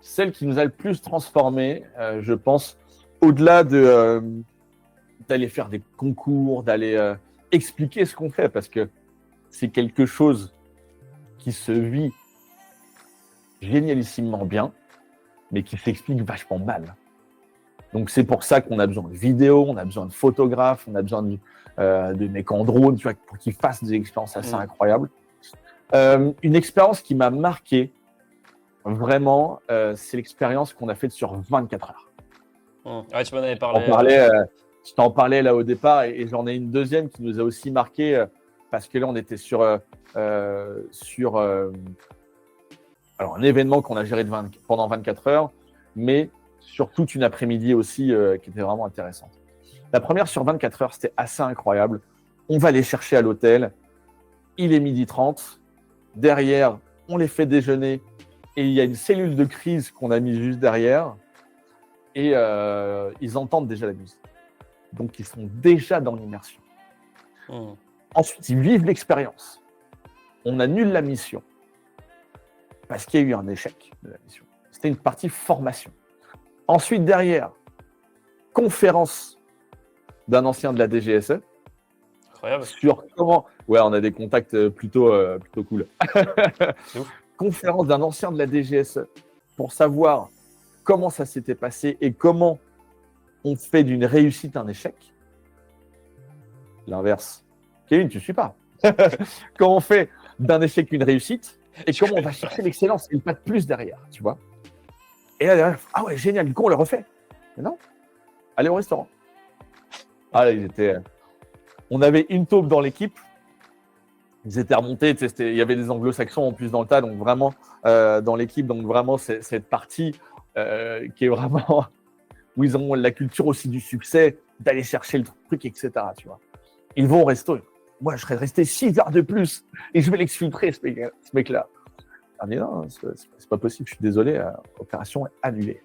Speaker 1: celle qui nous a le plus transformé, je pense, au-delà d'aller faire des concours, d'aller expliquer ce qu'on fait, parce que c'est quelque chose qui se vit génialissimement bien, mais qui s'explique vachement mal. Donc, c'est pour ça qu'on a besoin de vidéos, on a besoin de photographes, on a besoin de mecs en drone, tu vois, pour qu'ils fassent des expériences assez incroyables. Une expérience qui m'a marqué, vraiment, c'est l'expérience qu'on a faite sur 24 heures.
Speaker 2: Ouais, tu m'en avais parlé.
Speaker 1: Je t'en parlais là au départ et j'en ai une deuxième qui nous a aussi marqué parce que là, on était sur alors, un événement qu'on a géré pendant 24 heures, mais sur toute une après-midi aussi qui était vraiment intéressante. La première sur 24 heures, c'était assez incroyable. On va les chercher à l'hôtel. Il est 12h30. Derrière, on les fait déjeuner et il y a une cellule de crise qu'on a mise juste derrière et ils entendent déjà la musique. Donc, ils sont déjà dans l'immersion. Ensuite, ils vivent l'expérience. On annule la mission parce qu'il y a eu un échec de la mission. C'était une partie formation. Ensuite, derrière, conférence d'un ancien de la DGSE.
Speaker 2: Incroyable.
Speaker 1: Sur comment... Ouais, on a des contacts plutôt cool. Conférence d'un ancien de la DGSE pour savoir comment ça s'était passé et comment on fait d'une réussite un échec. L'inverse. Kevin, tu ne suis pas. Comment on fait d'un échec une réussite et comment on va chercher l'excellence et le pas de plus derrière, tu vois. Et là, derrière, ah ouais, génial, du coup, on le refait. Mais non, allez au restaurant. Ah là, on avait une taupe dans l'équipe. Ils étaient remontés, il y avait des anglo-saxons en plus dans le tas, donc vraiment dans l'équipe, donc vraiment cette partie qui est vraiment où ils ont la culture aussi du succès, d'aller chercher le truc, etc. Tu vois. Ils vont au resto. Moi, je serais resté 6 heures de plus et je vais l'exfiltrer, ce mec-là. On dit non, c'est pas possible, je suis désolé, opération est annulée.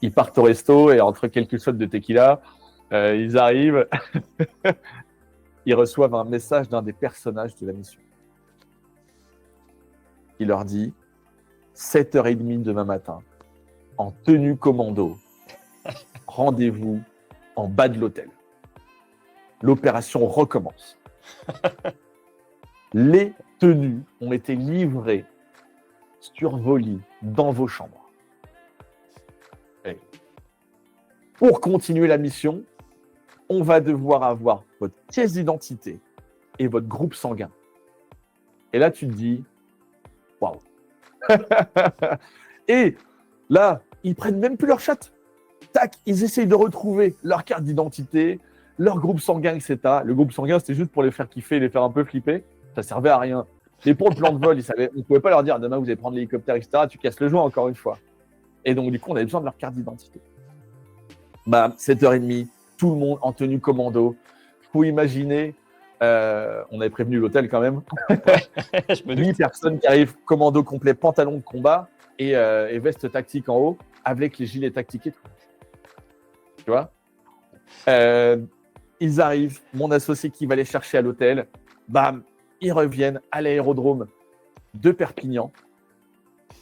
Speaker 1: Ils partent au resto et entre quelques shots de tequila, ils arrivent. Ils reçoivent un message d'un des personnages de la mission. Il leur dit 7h30 demain matin, en tenue commando, rendez-vous en bas de l'hôtel. L'opération recommence. Les tenues ont été livrées sur vos lits, dans vos chambres. Et pour continuer la mission, on va devoir avoir votre pièce d'identité et votre groupe sanguin. Et là, tu te dis, waouh. Et là, ils prennent même plus leur chat. Tac, ils essayent de retrouver leur carte d'identité, leur groupe sanguin, etc. Le groupe sanguin, c'était juste pour les faire kiffer, les faire un peu flipper. Ça servait à rien. Et pour le plan de vol, on ne pouvait pas leur dire, demain, vous allez prendre l'hélicoptère, etc. Tu casses le joint encore une fois. Et donc, du coup, on avait besoin de leur carte d'identité. Bah, 7h30, tout le monde en tenue commando. Il faut imaginer, on avait prévenu l'hôtel quand même,
Speaker 2: Je me
Speaker 1: 8
Speaker 2: doute.
Speaker 1: personnes qui arrivent commando complet, pantalon de combat et veste tactique en haut, avec les gilets tactiques et tout. Tu vois ils arrivent, mon associé qui va les chercher à l'hôtel, bam, ils reviennent à l'aérodrome de Perpignan.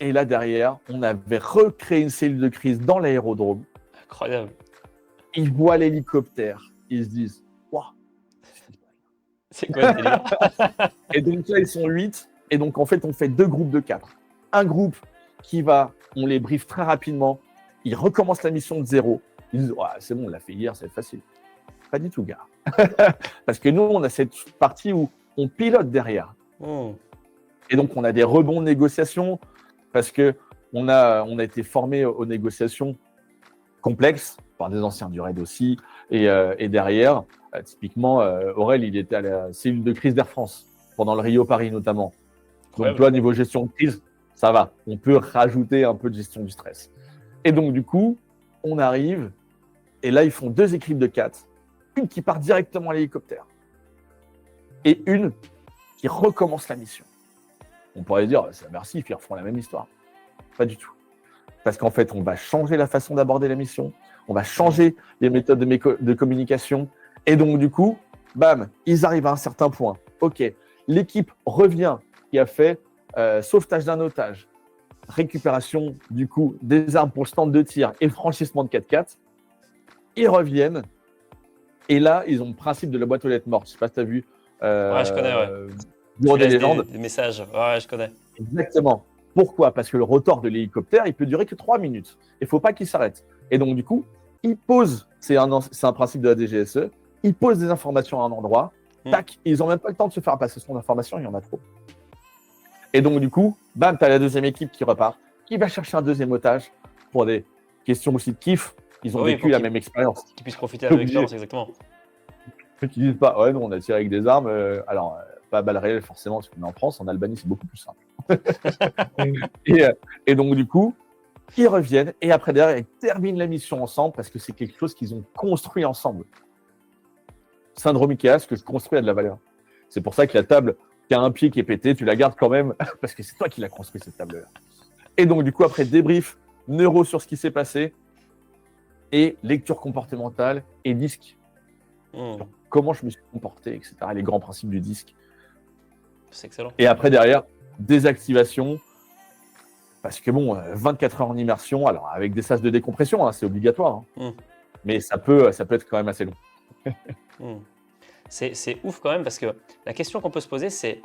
Speaker 1: Et là, derrière, on avait recréé une cellule de crise dans l'aérodrome.
Speaker 2: Incroyable.
Speaker 1: Ils voient l'hélicoptère. Ils se disent, waouh.
Speaker 2: C'est quoi ce délire?
Speaker 1: Et donc là, ils sont 8. Et donc, en fait, on fait 2 groupes de 4. Un groupe qui va, on les briefe très rapidement. Ils recommencent la mission de zéro. Ils disent, ouais, c'est bon, on l'a fait hier, c'est facile. Pas du tout, gars. Parce que nous, on a cette partie où on pilote derrière. Et donc, on a des rebonds de négociations parce qu'on a été formé aux négociations complexes par des anciens du RAID aussi. Et derrière, typiquement, Aurel, il était à la cellule de crise d'Air France pendant le Rio-Paris notamment. Donc, toi, niveau gestion de crise, ça va. On peut rajouter un peu de gestion du stress. Et donc, du coup, on arrive et là, ils font 2 équipes de 4. Une qui part directement à l'hélicoptère et une qui recommence la mission. On pourrait dire, merci, ils refont la même histoire. Pas du tout. Parce qu'en fait, on va changer la façon d'aborder la mission, on va changer les méthodes de communication. Et donc, du coup, bam, ils arrivent à un certain point. OK, l'équipe revient qui a fait sauvetage d'un otage, récupération, du coup, des armes pour le stand de tir et franchissement de 4x4. Ils reviennent. Et là, ils ont le principe de la boîte aux lettres mortes. Je ne sais pas si tu as vu.
Speaker 2: Ouais, je connais, ouais.
Speaker 1: Bureau des légendes.
Speaker 2: Des messages. Ouais, je connais.
Speaker 1: Exactement. Pourquoi ? Parce que le rotor de l'hélicoptère, il peut durer que 3 minutes. Il ne faut pas qu'il s'arrête. Et donc, du coup, il pose, c'est un principe de la DGSE, il pose des informations à un endroit, tac, ils n'ont même pas le temps de se faire passer son information, il y en a trop. Et donc, du coup, bam, tu as la deuxième équipe qui repart, qui va chercher un deuxième otage pour des questions aussi de kiff. Ils ont vécu la même expérience.
Speaker 2: Qu'ils puissent profiter de l'expérience, exactement.
Speaker 1: Ceux qui disent pas, ouais, non, on a tiré avec des armes. Alors, pas à balles réelles forcément, parce qu'on est en France. En Albanie, c'est beaucoup plus simple. et donc, du coup, ils reviennent et après, derrière, ils terminent la mission ensemble parce que c'est quelque chose qu'ils ont construit ensemble. Syndrome Ikea, ce que je construis a de la valeur. C'est pour ça que la table qui a un pied qui est pété, tu la gardes quand même parce que c'est toi qui l'as construit, cette table-là. Et donc, du coup, après, débrief neuro sur ce qui s'est passé et lecture comportementale et disque. Sur comment je me suis comporté, etc. Les grands principes du disque.
Speaker 2: C'est excellent. Et
Speaker 1: après, derrière, désactivation. Parce que bon, 24 heures en immersion, alors avec des sas de décompression, hein, c'est obligatoire. Hein. Mais ça peut être quand même assez long.
Speaker 2: C'est ouf quand même parce que la question qu'on peut se poser, c'est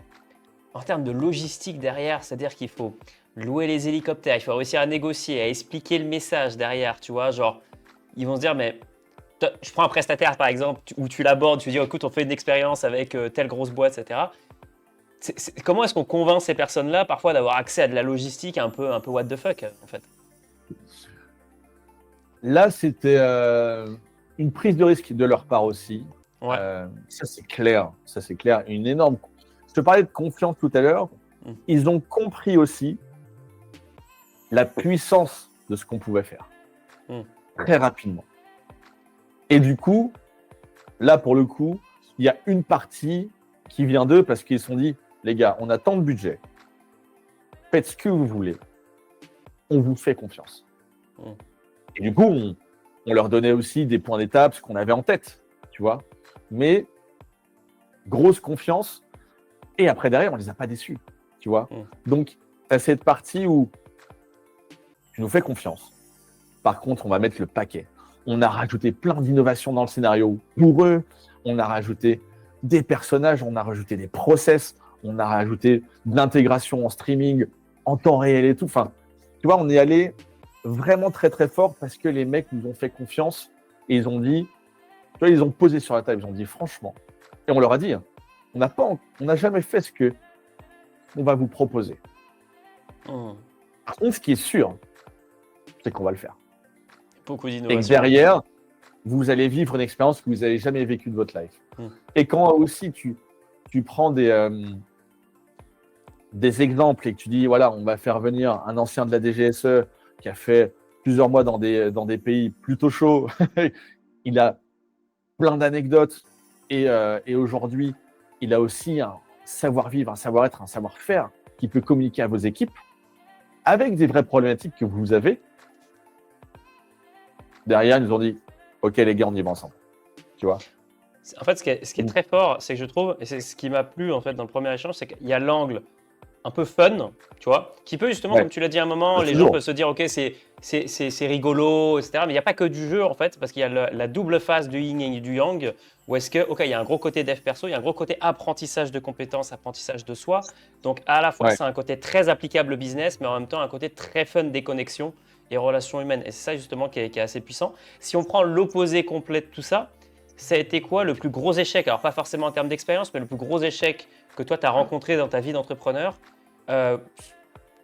Speaker 2: en termes de logistique derrière, c'est-à-dire qu'il faut louer les hélicoptères, il faut réussir à négocier, à expliquer le message derrière, tu vois, genre, ils vont se dire, mais je prends un prestataire par exemple, où tu l'abordes, tu dis, écoute, on fait une expérience avec telle grosse boîte, etc. Comment est-ce qu'on convainc ces personnes-là parfois d'avoir accès à de la logistique un peu what the fuck en fait? Là, c'était
Speaker 1: une prise de risque de leur part aussi.
Speaker 2: Ouais.
Speaker 1: Ça, c'est clair. Une énorme. Je te parlais de confiance tout à l'heure. Ils ont compris aussi la puissance de ce qu'on pouvait faire très rapidement. Et du coup, là, pour le coup, il y a une partie qui vient d'eux parce qu'ils se sont dit, les gars, on a tant de budget. Faites ce que vous voulez. On vous fait confiance. Et du coup, on leur donnait aussi des points d'étape, ce qu'on avait en tête, tu vois. Mais grosse confiance. Et après, derrière, on ne les a pas déçus, tu vois. Donc, tu as cette partie où tu nous fais confiance. Par contre, on va mettre le paquet. On a rajouté plein d'innovations dans le scénario pour eux. On a rajouté des personnages, on a rajouté des process, on a rajouté de l'intégration en streaming, en temps réel et tout. Enfin, tu vois, on est allé vraiment très, très fort parce que les mecs nous ont fait confiance et ils ont dit, tu vois, ils ont posé sur la table, ils ont dit franchement, et on leur a dit, on n'a jamais fait ce que on va vous proposer. Par contre, ce qui est sûr, c'est qu'on va le faire.
Speaker 2: Beaucoup d'innovation.
Speaker 1: Et que derrière, vous allez vivre une expérience que vous n'avez jamais vécue de votre life. Et quand aussi tu prends des exemples et que tu dis, voilà, on va faire venir un ancien de la DGSE qui a fait plusieurs mois dans des pays plutôt chauds. Il a plein d'anecdotes et aujourd'hui, il a aussi un savoir-vivre, un savoir-être, un savoir-faire qui peut communiquer à vos équipes avec des vraies problématiques que vous avez. Derrière, ils nous ont dit « Ok, les gars, on y va ensemble. » Tu vois?
Speaker 2: En fait, ce qui est très fort, c'est que je trouve, et c'est ce qui m'a plu en fait dans le premier échange, c'est qu'il y a l'angle un peu fun, tu vois, qui peut justement,
Speaker 1: Ouais.
Speaker 2: comme tu l'as dit à un moment, les gens
Speaker 1: Toujours.
Speaker 2: peuvent se dire, ok, c'est rigolo, etc. Mais il n'y a pas que du jeu en fait, parce qu'il y a la double face du yin et du yang, où est-ce que, ok, il y a un gros côté dev perso, il y a un gros côté apprentissage de compétences, apprentissage de soi. Donc à la fois,
Speaker 1: Ouais.
Speaker 2: c'est un côté très applicable au business, mais en même temps, un côté très fun des connexions et relations humaines. Et c'est ça justement qui est assez puissant. Si on prend l'opposé complet de tout ça, ça a été quoi le plus gros échec? Alors pas forcément en termes d'expérience, mais le plus gros échec que toi, tu as rencontré dans ta vie d'entrepreneur, euh,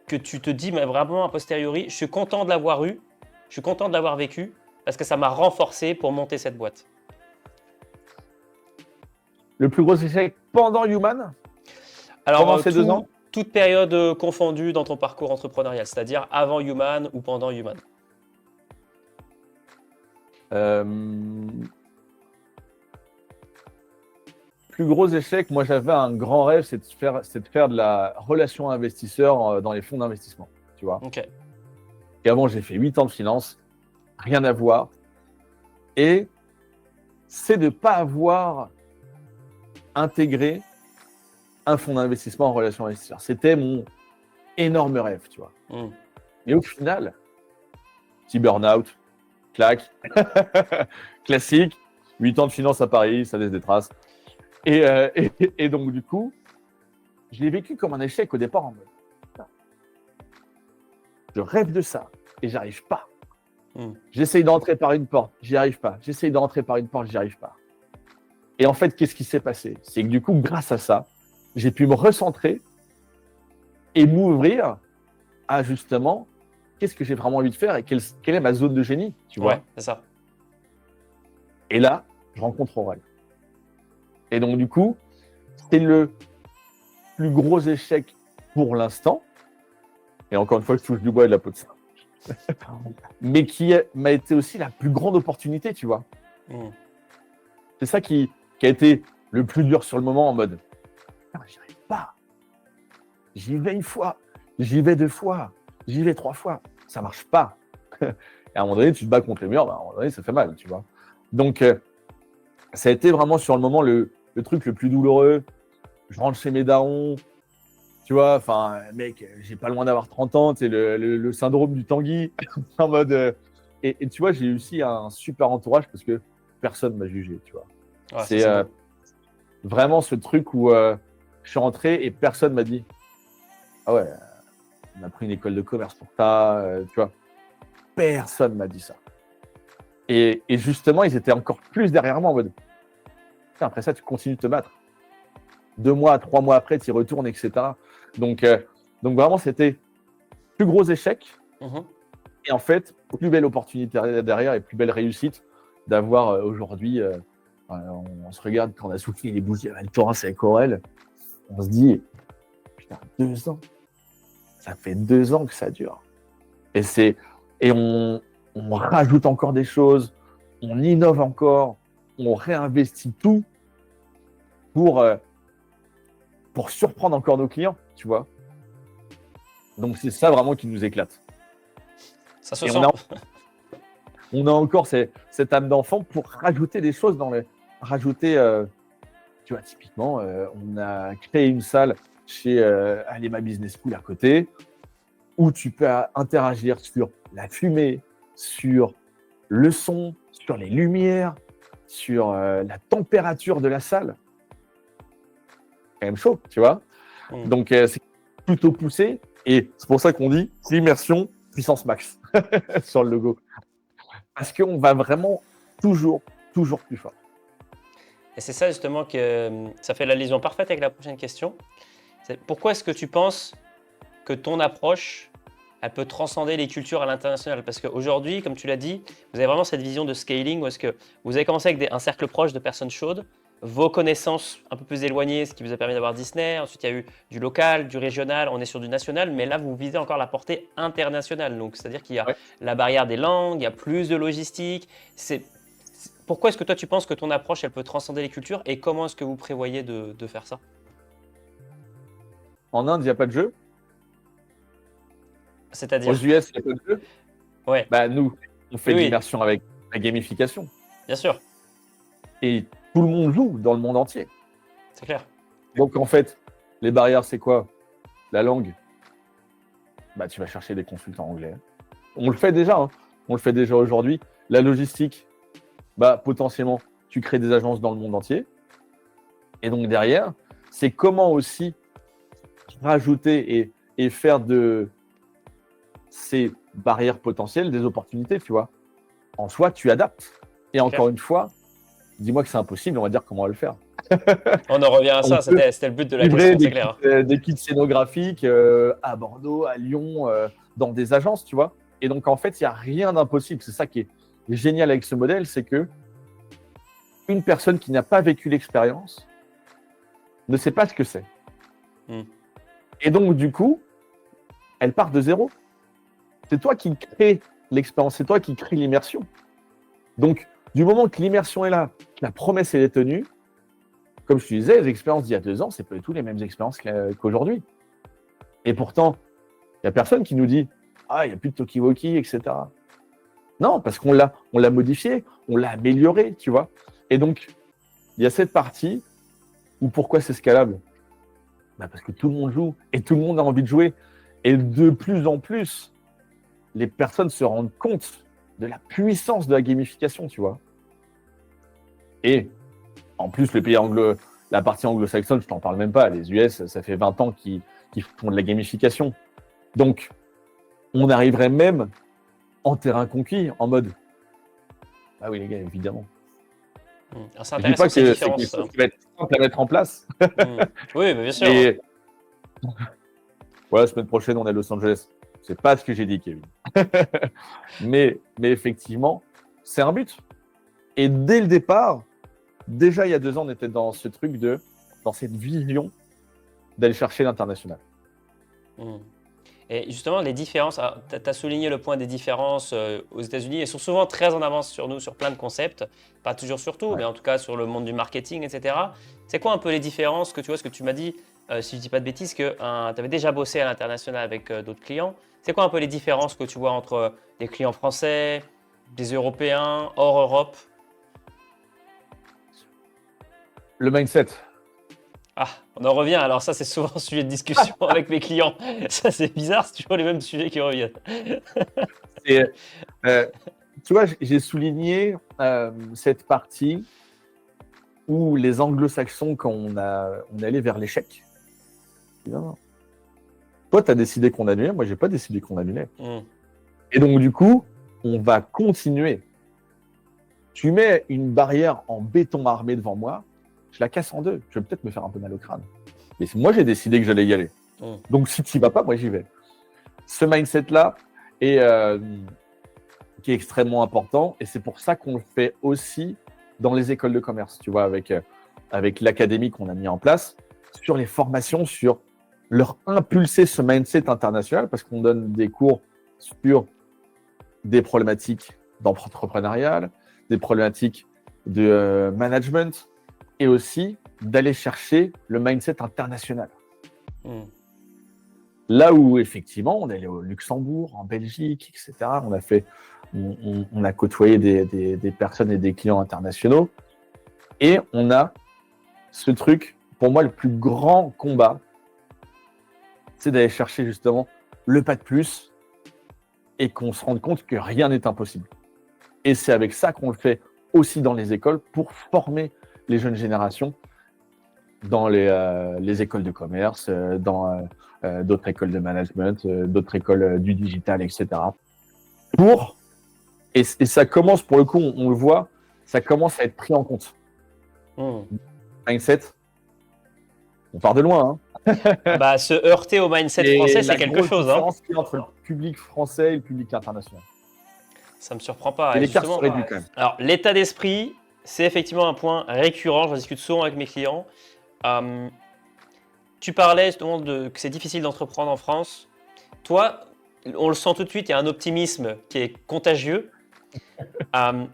Speaker 2: que tu te dis, mais vraiment a posteriori, je suis content de l'avoir eu, je suis content de l'avoir vécu, parce que ça m'a renforcé pour monter cette boîte.
Speaker 1: Le plus gros échec pendant Human,
Speaker 2: Alors,
Speaker 1: pendant ces 2 ans,
Speaker 2: toute période confondue dans ton parcours entrepreneurial, c'est-à-dire avant Human ou pendant Human.
Speaker 1: plus gros échec, moi j'avais un grand rêve, c'est de faire de la relation investisseur dans les fonds d'investissement. Tu vois?
Speaker 2: Ok.
Speaker 1: Et avant, j'ai fait 8 ans de finance, rien à voir. Et c'est de ne pas avoir intégré un fonds d'investissement en relation investisseur. C'était mon énorme rêve, tu vois.
Speaker 2: Mm.
Speaker 1: Mais au final, petit burn-out, claque, classique, 8 ans de finance à Paris, ça laisse des traces. Et donc, du coup, je l'ai vécu comme un échec au départ en mode putain, je rêve de ça et j'arrive pas. J'essaye d'entrer par une porte, j'y arrive pas. J'essaye d'entrer par une porte, j'y arrive pas. Et en fait, qu'est-ce qui s'est passé? C'est que du coup, grâce à ça, j'ai pu me recentrer et m'ouvrir à justement qu'est-ce que j'ai vraiment envie de faire et quelle est ma zone de génie, tu vois.
Speaker 2: Ouais, c'est ça.
Speaker 1: Et là, je rencontre Aurel. Et donc, du coup, c'est le plus gros échec pour l'instant. Et encore une fois, je touche du bois et de la peau de ça. Mais qui m'a été aussi la plus grande opportunité, tu vois. C'est ça qui a été le plus dur sur le moment en mode j'y arrive pas. J'y vais 1 fois, j'y vais 2 fois, j'y vais 3 fois. Ça marche pas. Et à un moment donné, tu te bats contre les murs, à un moment donné, ça fait mal, tu vois. Donc, ça a été vraiment sur le moment le truc le plus douloureux. Je rentre chez mes darons, tu vois, enfin, mec, j'ai pas loin d'avoir 30 ans, c'est le syndrome du Tanguy, en mode. Et tu vois, j'ai eu aussi un super entourage parce que personne ne m'a jugé, tu vois.
Speaker 2: Ouais,
Speaker 1: c'est vraiment ce truc où je suis rentré et personne m'a dit ah ouais, on a pris une école de commerce pour ça, tu vois. Personne m'a dit ça. Et justement, ils étaient encore plus derrière moi en mode après ça, tu continues de te battre. 2 mois, 3 mois après, tu y retournes, etc. Donc vraiment, c'était plus gros échec. Et en fait, plus belle opportunité derrière et plus belle réussite d'avoir aujourd'hui. On se regarde quand on a soufflé les bougies à Val Thorens avec Aurel. On se dit, putain, 2 ans. Ça fait 2 ans que ça dure. Et on rajoute encore des choses, on innove encore, on réinvestit tout pour surprendre encore nos clients, tu vois. Donc c'est ça vraiment qui nous éclate.
Speaker 2: Ça se
Speaker 1: Et
Speaker 2: sent.
Speaker 1: on a encore cette âme d'enfant pour rajouter des choses tu vois, typiquement, on a créé une salle chez Alema Business School à côté où tu peux interagir sur la fumée, sur le son, sur les lumières, sur la température de la salle. Quand même chaud, tu vois. Donc, c'est plutôt poussé et c'est pour ça qu'on dit l'immersion puissance max sur le logo. Parce qu'on va vraiment toujours plus fort.
Speaker 2: Et c'est ça justement que ça fait la liaison parfaite avec la prochaine question. C'est pourquoi est-ce que tu penses que ton approche, elle peut transcender les cultures à l'international? Parce qu'aujourd'hui, comme tu l'as dit, vous avez vraiment cette vision de scaling où est-ce que vous avez commencé avec un cercle proche de personnes chaudes vos connaissances un peu plus éloignées, ce qui vous a permis d'avoir Disney. Ensuite, il y a eu du local, du régional, on est sur du national, mais là, vous visez encore la portée internationale. Donc, c'est-à-dire qu'il y a
Speaker 1: Ouais.
Speaker 2: la barrière des langues, il y a plus de logistique. Pourquoi est-ce que toi, tu penses que ton approche, elle peut transcender les cultures et comment est-ce que vous prévoyez de faire ça?
Speaker 1: En Inde, il n'y a pas de jeu. Aux
Speaker 2: C'est-à-dire?
Speaker 1: US, il n'y a pas de jeu.
Speaker 2: Ouais,
Speaker 1: Bah, nous, on fait
Speaker 2: oui,
Speaker 1: de
Speaker 2: oui,
Speaker 1: l'immersion avec la gamification.
Speaker 2: bien sûr,
Speaker 1: Et tout le monde joue dans le monde entier.
Speaker 2: c'est clair.
Speaker 1: Donc, en fait, les barrières, c'est quoi? La langue. Bah, tu vas chercher des consultants anglais. On le fait déjà. Hein. On le fait déjà aujourd'hui. La logistique, bah, potentiellement, tu crées des agences dans le monde entier. Et donc, derrière, c'est comment aussi rajouter et faire de ces barrières potentielles des opportunités, tu vois. En soi, tu adaptes. Et encore une fois, dis-moi que c'est impossible, on va dire comment on va le faire.
Speaker 2: On en revient à
Speaker 1: On
Speaker 2: ça,
Speaker 1: peut
Speaker 2: c'était le but de la
Speaker 1: livrer
Speaker 2: question, c'est clair.
Speaker 1: des kits scénographiques à Bordeaux, à Lyon, dans des agences, tu vois. Et donc, en fait, il n'y a rien d'impossible. C'est ça qui est génial avec ce modèle, c'est que une personne qui n'a pas vécu l'expérience ne sait pas ce que c'est.
Speaker 2: Mm.
Speaker 1: Et donc, du coup, elle part de zéro. C'est toi qui crée l'expérience, c'est toi qui crée l'immersion. Donc, du moment que l'immersion est là, que la promesse est tenue, comme je te disais, les expériences d'il y a 2 ans, c'est pas du tout les mêmes expériences qu'aujourd'hui. Et pourtant, il n'y a personne qui nous dit « Ah, il n'y a plus de Talkie-Walkie, etc. » Non, parce qu'on l'a modifié, on l'a amélioré, tu vois. Et donc, il y a cette partie où pourquoi c'est scalable? Bah parce que tout le monde joue et tout le monde a envie de jouer. Et de plus en plus, les personnes se rendent compte de la puissance de la gamification, tu vois. Et en plus, la partie anglo-saxonne, je t'en parle même pas. Les US, ça fait 20 ans qu'ils font de la gamification. Donc, on arriverait même en terrain conquis, en mode ah oui, les gars, évidemment.
Speaker 2: C'est
Speaker 1: Je dis pas
Speaker 2: intéressant
Speaker 1: que
Speaker 2: ces
Speaker 1: c'est
Speaker 2: différences.
Speaker 1: quelque chose qui va être simple à mettre en place.
Speaker 2: Oui, mais bien sûr.
Speaker 1: Et voilà, la semaine prochaine, on est à Los Angeles. C'est pas ce que j'ai dit, Kevin. mais effectivement, c'est un but. Et dès le départ, déjà il y a 2 ans, on était dans ce truc dans cette vision d'aller chercher l'international.
Speaker 2: Mm. Et justement, les différences, tu as souligné le point des différences aux États-Unis, elles sont souvent très en avance sur nous, sur plein de concepts, pas toujours sur tout,
Speaker 1: Ouais.
Speaker 2: mais en tout cas sur le monde du marketing, etc. C'est quoi un peu les différences que tu vois, ce que tu m'as dit, si je dis pas de bêtises, que tu avais déjà bossé à l'international avec d'autres clients. C'est quoi un peu les différences que tu vois entre des clients français, des Européens, hors Europe?
Speaker 1: Le mindset.
Speaker 2: Ah, on en revient. Alors ça, c'est souvent sujet de discussion avec mes clients. Ça, c'est bizarre, c'est toujours les mêmes sujets qui reviennent.
Speaker 1: Et, tu vois, j'ai souligné cette partie où les anglo-saxons, quand on est allé vers l'échec, non, non. Toi, tu as décidé qu'on annulait, moi, j'ai pas décidé qu'on annulait. Et donc, du coup, on va continuer. Tu mets une barrière en béton armé devant moi, je la casse en deux. Je vais peut-être me faire un peu mal au crâne. Mais moi, j'ai décidé que j'allais y aller. Donc, si tu n'y vas pas, moi, j'y vais. Ce mindset-là est, qui est extrêmement important. Et c'est pour ça qu'on le fait aussi dans les écoles de commerce, tu vois, avec l'académie qu'on a mis en place, sur les formations, sur leur impulser ce mindset international, parce qu'on donne des cours sur des problématiques d'entrepreneuriat, des problématiques de management, et aussi d'aller chercher le mindset international. Là où, effectivement, on est allé au Luxembourg, en Belgique, etc. On a côtoyé des personnes et des clients internationaux. Et on a ce truc, pour moi, le plus grand combat, c'est d'aller chercher justement le pas de plus et qu'on se rende compte que rien n'est impossible. Et c'est avec ça qu'on le fait aussi dans les écoles pour former les jeunes générations dans les écoles de commerce, dans d'autres écoles de management, d'autres écoles du digital, etc. Et ça commence, pour le coup, on le voit, ça commence à être pris en compte. Mindset, on part de loin.
Speaker 2: Bah, se heurter au mindset français, c'est quelque chose.
Speaker 1: La différence qu'il y a entre le public français et le public international.
Speaker 2: Ça me surprend pas.
Speaker 1: Et l'écart se réduit quand même.
Speaker 2: Alors, l'état d'esprit, c'est effectivement un point récurrent. J'en discute souvent avec mes clients. Euh, Tu parlais justement que c'est difficile d'entreprendre en France. Toi, on le sent tout de suite, il y a un optimisme qui est contagieux. Euh,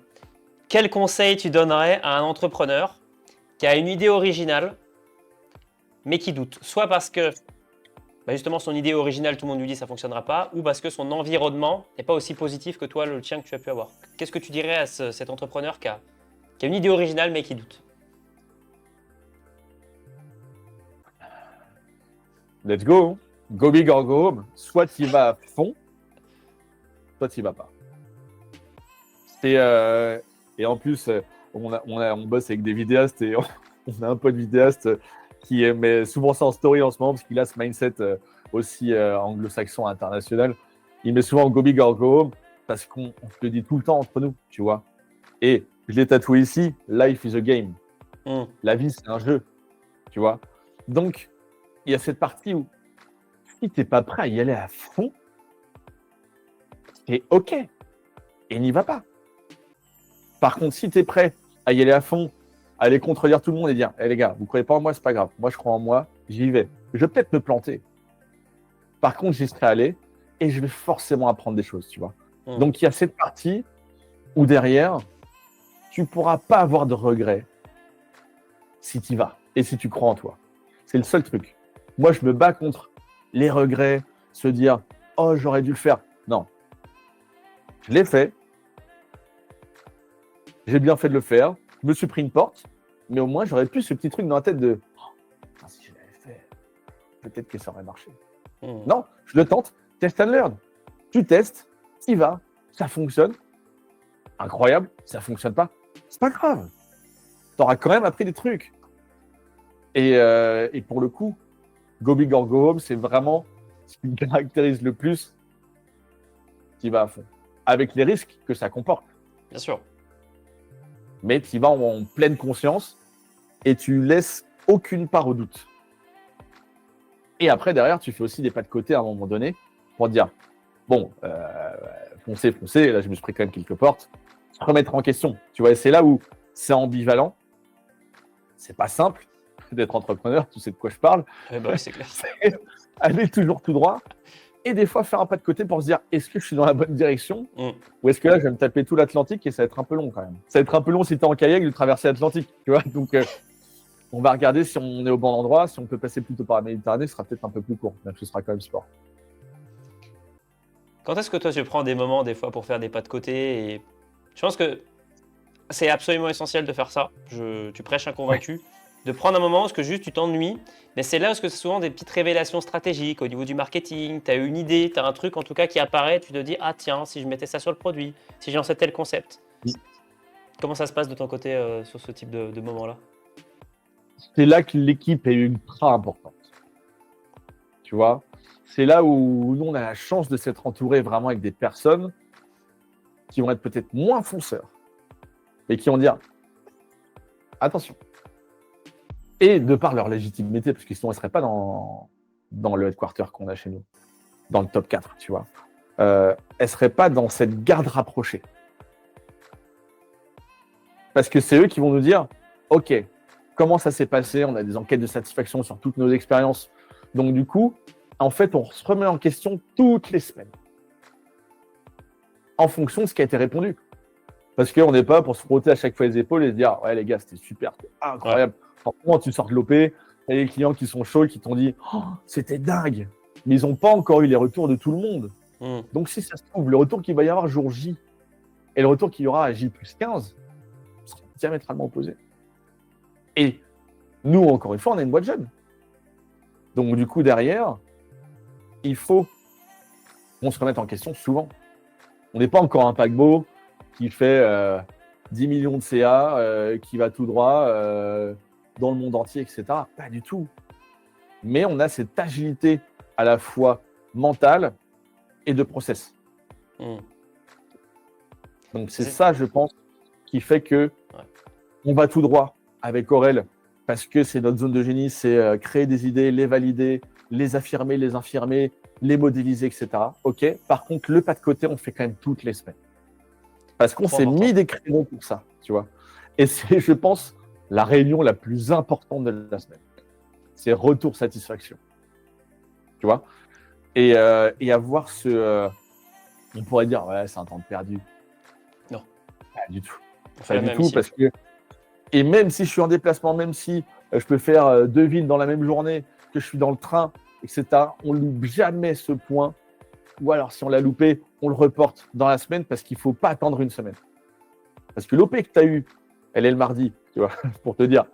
Speaker 2: Quel conseil tu donnerais à un entrepreneur qui a une idée originale, mais qui doute? Soit parce que justement son idée originale, tout le monde lui dit ça ne fonctionnera pas, ou parce que son environnement n'est pas aussi positif que toi, le tien que tu as pu avoir. Qu'est-ce que tu dirais à cet entrepreneur qui a une idée originale, mais qui doute?
Speaker 1: Let's go. Go big or go home. Soit tu y vas à fond, soit tu y vas pas. Et en plus, on bosse avec des vidéastes et on a un pote vidéaste qui met souvent ça en story en ce moment parce qu'il a ce mindset aussi anglo-saxon international. Il met souvent go big or go home parce qu'on se le dit tout le temps entre nous, tu vois. Et je l'ai tatoué ici, life is a game. La vie, c'est un jeu, tu vois. Donc, il y a cette partie où si tu n'es pas prêt à y aller à fond, c'est OK. Et n'y va pas. Par contre, si tu es prêt à y aller à fond, à aller contredire tout le monde et dire les gars, vous ne croyez pas en moi, c'est pas grave. Moi, je crois en moi, j'y vais. Je vais peut-être me planter. Par contre, j'y serai allé et je vais forcément apprendre des choses, tu vois. Donc, il y a cette partie où derrière, tu ne pourras pas avoir de regrets si tu y vas et si tu crois en toi. C'est le seul truc. Moi, je me bats contre les regrets, se dire « Oh, j'aurais dû le faire ». Non. Je l'ai fait. J'ai bien fait de le faire. Je me suis pris une porte, mais au moins, j'aurais pu ce petit truc dans la tête de « Si je l'avais fait, peut-être que ça aurait marché ». Non, je le tente. Test and learn. Tu testes, tu y vas, ça fonctionne. Incroyable, ça ne fonctionne pas. C'est pas grave. Tu auras quand même appris des trucs. Et pour le coup, go big or go home, c'est vraiment ce qui me caractérise le plus. Tu y vas à fond. Avec les risques que ça comporte.
Speaker 2: Bien sûr.
Speaker 1: Mais tu y vas en pleine conscience et tu laisses aucune part au doute. Et après, derrière, tu fais aussi des pas de côté à un moment donné pour te dire bon, foncez. Là, je me suis pris quand même quelques portes. Se remettre en question. Tu vois, et c'est là où c'est ambivalent. C'est pas simple d'être entrepreneur, tu sais de quoi je parle.
Speaker 2: Oui, c'est clair.
Speaker 1: Aller toujours tout droit et des fois faire un pas de côté pour se dire est-ce que je suis dans la bonne direction ou est-ce que là je vais me taper tout l'Atlantique et ça va être un peu long quand même. Ça va être un peu long si tu es en kayak de traverser l'Atlantique, tu vois. Donc on va regarder si on est au bon endroit, si on peut passer plutôt par la Méditerranée, ce sera peut-être un peu plus court, même si ce sera quand même sport.
Speaker 2: Quand est-ce que toi tu prends des moments des fois pour faire des pas de côté et je pense que c'est absolument essentiel de faire ça. Tu prêches un convaincu. Ouais. De prendre un moment parce que juste tu t'ennuies. Mais c'est là parce que c'est souvent des petites révélations stratégiques au niveau du marketing. Tu as une idée, tu as un truc en tout cas qui apparaît. Tu te dis, ah tiens, si je mettais ça sur le produit, si j'en sais tel concept. Oui. Comment ça se passe de ton côté sur ce type de moment-là?
Speaker 1: C'est là que l'équipe est ultra importante. Tu vois, c'est là où nous, on a la chance de s'être entouré vraiment avec des personnes qui vont être peut-être moins fonceurs et qui vont dire attention. Et de par leur légitimité, parce que sinon, elles ne seraient pas dans le headquarter qu'on a chez nous, dans le top 4, tu vois. Elles ne seraient pas dans cette garde rapprochée. Parce que c'est eux qui vont nous dire ok, comment ça s'est passé? On a des enquêtes de satisfaction sur toutes nos expériences. Donc, du coup, en fait, on se remet en question toutes les semaines en fonction de ce qui a été répondu. Parce qu'on n'est pas pour se frotter à chaque fois les épaules et se dire ouais, les gars, c'était super, c'était incroyable. Ouais. Franchement, tu sors de l'OP, il y a des clients qui sont chauds, qui t'ont dit oh, c'était dingue. Mais ils n'ont pas encore eu les retours de tout le monde. Donc, si ça se trouve, le retour qu'il va y avoir jour J et le retour qu'il y aura à J+15 seront diamétralement opposés. Et nous, encore une fois, on est une boîte jeune. Donc, du coup, derrière, il faut qu'on se remette en question souvent. On n'est pas encore un paquebot qui fait 10 millions de CA, qui va tout droit dans le monde entier, etc. Pas du tout. Mais on a cette agilité à la fois mentale et de process. Donc, c'est ça, je pense, qui fait que on va tout droit avec Aurel parce que c'est notre zone de génie, c'est créer des idées, les valider, les affirmer, les infirmer, les modéliser, etc. OK. Par contre, le pas de côté, on le fait quand même toutes les semaines. Parce qu'on s'est mis des créneaux pour ça, tu vois. Et c'est, je pense, la réunion la plus importante de la semaine. C'est retour satisfaction. Tu vois? Et avoir on pourrait dire, ouais, c'est un temps de perdu.
Speaker 2: Non.
Speaker 1: Pas du tout.
Speaker 2: On fait
Speaker 1: Pas
Speaker 2: la
Speaker 1: du
Speaker 2: même
Speaker 1: tout,
Speaker 2: ici.
Speaker 1: parce que, et même si je suis en déplacement, même si je peux faire 2 villes dans la même journée, que je suis dans le train, etc., on ne loupe jamais ce point. Ou alors, si on l'a loupé, on le reporte dans la semaine parce qu'il ne faut pas attendre une semaine. Parce que l'OP que tu as eu, elle est le mardi, tu vois, pour te dire.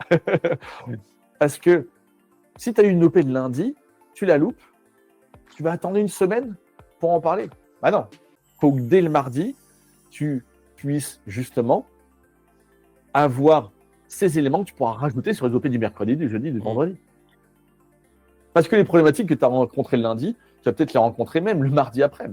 Speaker 1: Parce que si tu as eu une OP le lundi, tu la loupes, tu vas attendre une semaine pour en parler. Bah non, il faut que dès le mardi, tu puisses justement avoir ces éléments que tu pourras rajouter sur les OP du mercredi, du jeudi, du vendredi. Parce que les problématiques que tu as rencontrées le lundi, tu vas peut-être les rencontrer même le mardi après.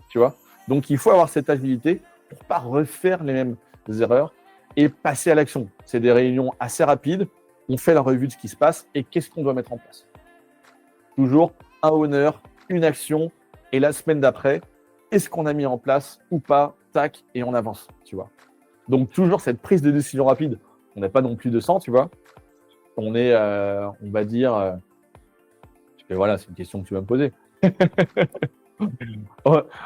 Speaker 1: Tu vois? Donc, il faut avoir cette agilité pour ne pas refaire les mêmes erreurs et passer à l'action. C'est des réunions assez rapides. On fait la revue de ce qui se passe et qu'est-ce qu'on doit mettre en place. Toujours un honneur, une action et la semaine d'après, est-ce qu'on a mis en place ou pas? Tac, et on avance, tu vois. Donc, toujours cette prise de décision rapide. On n'est pas non plus 200, tu vois. On est, on va dire, parce que voilà, c'est une question que tu vas me poser.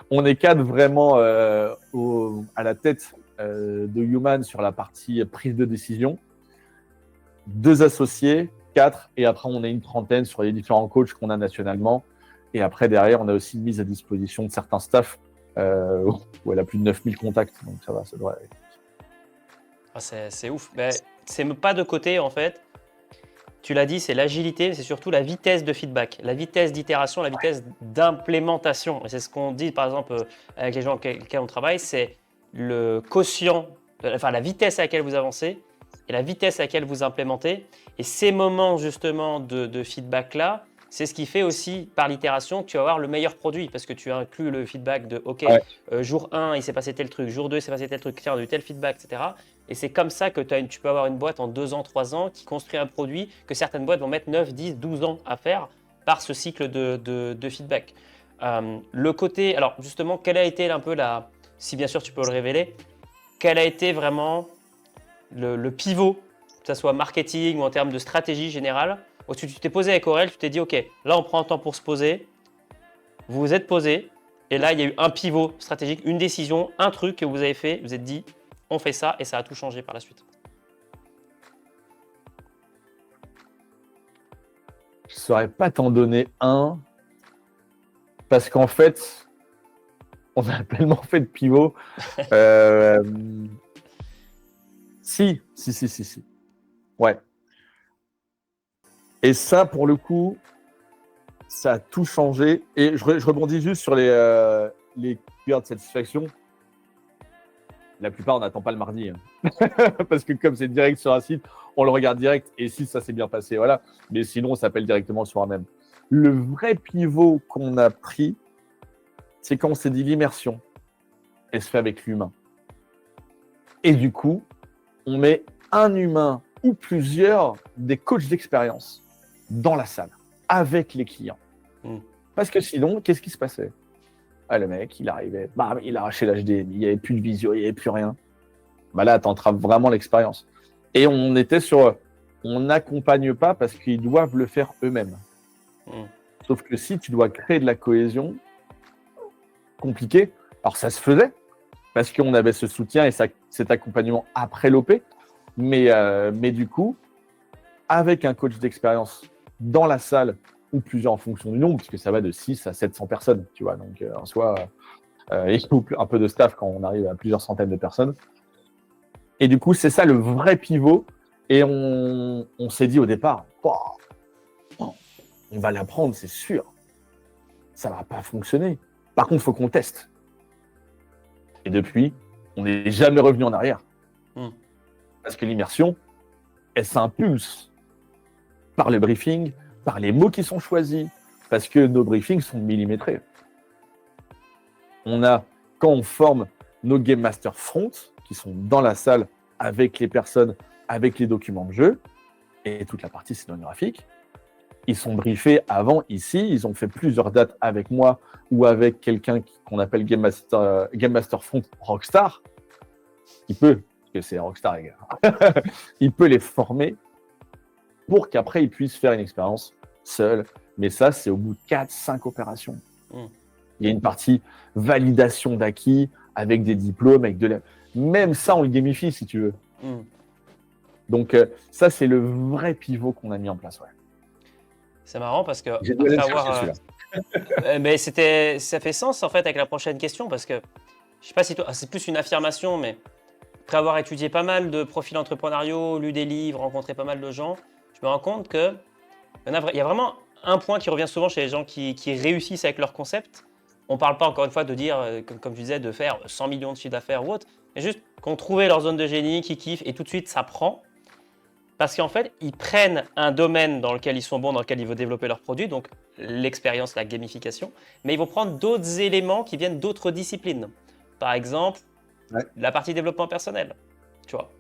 Speaker 1: On est 4 vraiment à la tête de Human sur la partie prise de décision. 2 associés, 4, et après on est une trentaine sur les différents coachs qu'on a nationalement. Et après, derrière, on a aussi une mise à disposition de certains staffs où elle a plus de 9000 contacts. Donc ça va, ça devrait aller.
Speaker 2: Ah, c'est ouf. Mais c'est pas de côté, en fait. Tu l'as dit, c'est l'agilité, mais c'est surtout la vitesse de feedback, la vitesse d'itération, la vitesse d'implémentation. Et c'est ce qu'on dit, par exemple, avec les gens avec lesquels on travaille, c'est le quotient, enfin la vitesse à laquelle vous avancez et la vitesse à laquelle vous implémentez. Et ces moments, justement, de feedback-là, c'est ce qui fait aussi, par l'itération, que tu vas avoir le meilleur produit parce que tu inclus le feedback de OK, jour 1, il s'est passé tel truc, jour 2, il s'est passé tel truc, tiens, on a eu tel feedback, etc. Et c'est comme ça que tu peux avoir une boîte en 2 ans, 3 ans qui construit un produit que certaines boîtes vont mettre 9, 10, 12 ans à faire par ce cycle de feedback. Le côté, alors justement, quelle a été un peu si bien sûr tu peux le révéler, quel a été vraiment le pivot, que ce soit marketing ou en termes de stratégie générale, où tu t'es posé avec Aurel, tu t'es dit, OK, là on prend le temps pour se poser, vous vous êtes posé, et là il y a eu un pivot stratégique, une décision, un truc que vous avez fait, vous êtes dit, on fait ça, et ça a tout changé par la suite.
Speaker 1: Je ne saurais pas t'en donner un, parce qu'en fait, on a tellement fait de pivots. Si. Ouais. Et ça, pour le coup, ça a tout changé. Et je rebondis juste sur les critères de satisfaction. La plupart, on n'attend pas le mardi. Hein. Parce que comme c'est direct sur un site, on le regarde direct. Et si ça s'est bien passé, voilà. Mais sinon, on s'appelle directement le soir même. Le vrai pivot qu'on a pris, c'est quand on s'est dit l'immersion, elle se fait avec l'humain. Et du coup, on met un humain ou plusieurs des coachs d'expérience dans la salle, avec les clients. Parce que sinon, qu'est-ce qui se passait? Le mec, il arrivait, bam, il arrachait l'HDMI, il n'y avait plus de visio, il n'y avait plus rien. Là, tu entraves vraiment l'expérience. Et on était sur, on n'accompagne pas parce qu'ils doivent le faire eux-mêmes. Sauf que si tu dois créer de la cohésion, compliqué. Alors, ça se faisait parce qu'on avait ce soutien et cet accompagnement après l'OP. Mais du coup, avec un coach d'expérience dans la salle ou plusieurs en fonction du nombre, puisque ça va de 6 à 700 personnes, tu vois. Donc, en soi, il faut un peu de staff quand on arrive à plusieurs centaines de personnes. Et du coup, c'est ça le vrai pivot. Et on s'est dit au départ, on va l'apprendre, c'est sûr. Ça ne va pas fonctionner. Par contre, il faut qu'on teste. Et depuis, on n'est jamais revenu en arrière. Parce que l'immersion, elle s'impulse par le briefing, par les mots qui sont choisis, parce que nos briefings sont millimétrés. Quand on forme nos Game Master Front, qui sont dans la salle avec les personnes, avec les documents de jeu, et toute la partie scénographique, ils sont briefés avant ici, ils ont fait plusieurs dates avec moi ou avec quelqu'un qu'on appelle Game Master Front Rockstar, qui peut que c'est Rockstar, les gars. Il peut les former pour qu'après, ils puissent faire une expérience seuls. Mais ça, c'est au bout de 4-5 opérations.
Speaker 2: Mm.
Speaker 1: Il y a une partie validation d'acquis avec des diplômes, même ça, on le gamifie, si tu veux.
Speaker 2: Mm.
Speaker 1: Donc, ça, c'est le vrai pivot qu'on a mis en place. Ouais.
Speaker 2: C'est marrant parce que
Speaker 1: J'ai dû aller
Speaker 2: après
Speaker 1: le chercher,
Speaker 2: avoir,
Speaker 1: celui-là.
Speaker 2: mais ça fait sens en fait avec la prochaine question parce que je sais pas si toi, c'est plus une affirmation, mais après avoir étudié pas mal de profils entrepreneuriaux, lu des livres, rencontré pas mal de gens, je me rends compte que il y a vraiment un point qui revient souvent chez les gens qui réussissent avec leur concept. On parle pas encore une fois de dire, comme tu disais, de faire 100 millions de chiffre d'affaires ou autre, mais juste qu'on trouvait leur zone de génie, qui kiffent et tout de suite ça prend. Parce qu'en fait, ils prennent un domaine dans lequel ils sont bons, dans lequel ils veulent développer leurs produits, donc l'expérience, la gamification, mais ils vont prendre d'autres éléments qui viennent d'autres disciplines. Par exemple, la partie développement personnel, tu vois.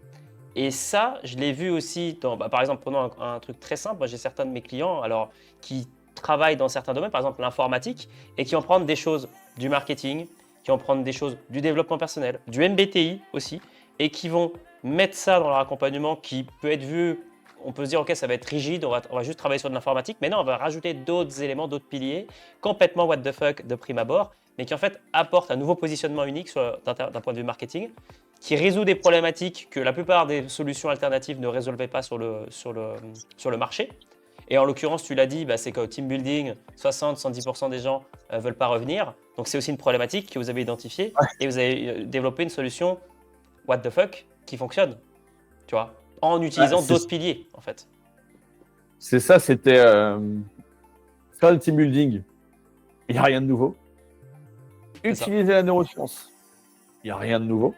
Speaker 2: Et ça, je l'ai vu aussi, par exemple, prenons un truc très simple, moi j'ai certains de mes clients alors, qui travaillent dans certains domaines, par exemple l'informatique, et qui en prennent des choses du marketing, qui en prennent des choses du développement personnel, du MBTI aussi, et qui vont mettre ça dans leur accompagnement qui peut être vu, on peut se dire ok ça va être rigide, on va juste travailler sur de l'informatique, mais non on va rajouter d'autres éléments, d'autres piliers, complètement what the fuck de prime abord, mais qui en fait apportent un nouveau positionnement unique d'un point de vue marketing, qui résout des problématiques que la plupart des solutions alternatives ne résolvaient pas sur le marché. Et en l'occurrence, tu l'as dit, c'est qu'au team building, 60-70% des gens ne veulent pas revenir. Donc c'est aussi une problématique que vous avez identifiée et vous avez développé une solution what the fuck qui fonctionne, tu vois, en utilisant d'autres piliers, en fait.
Speaker 1: C'est ça, c'était faire le team building, il n'y a rien de nouveau. Utiliser la neuroscience, il n'y a rien de nouveau.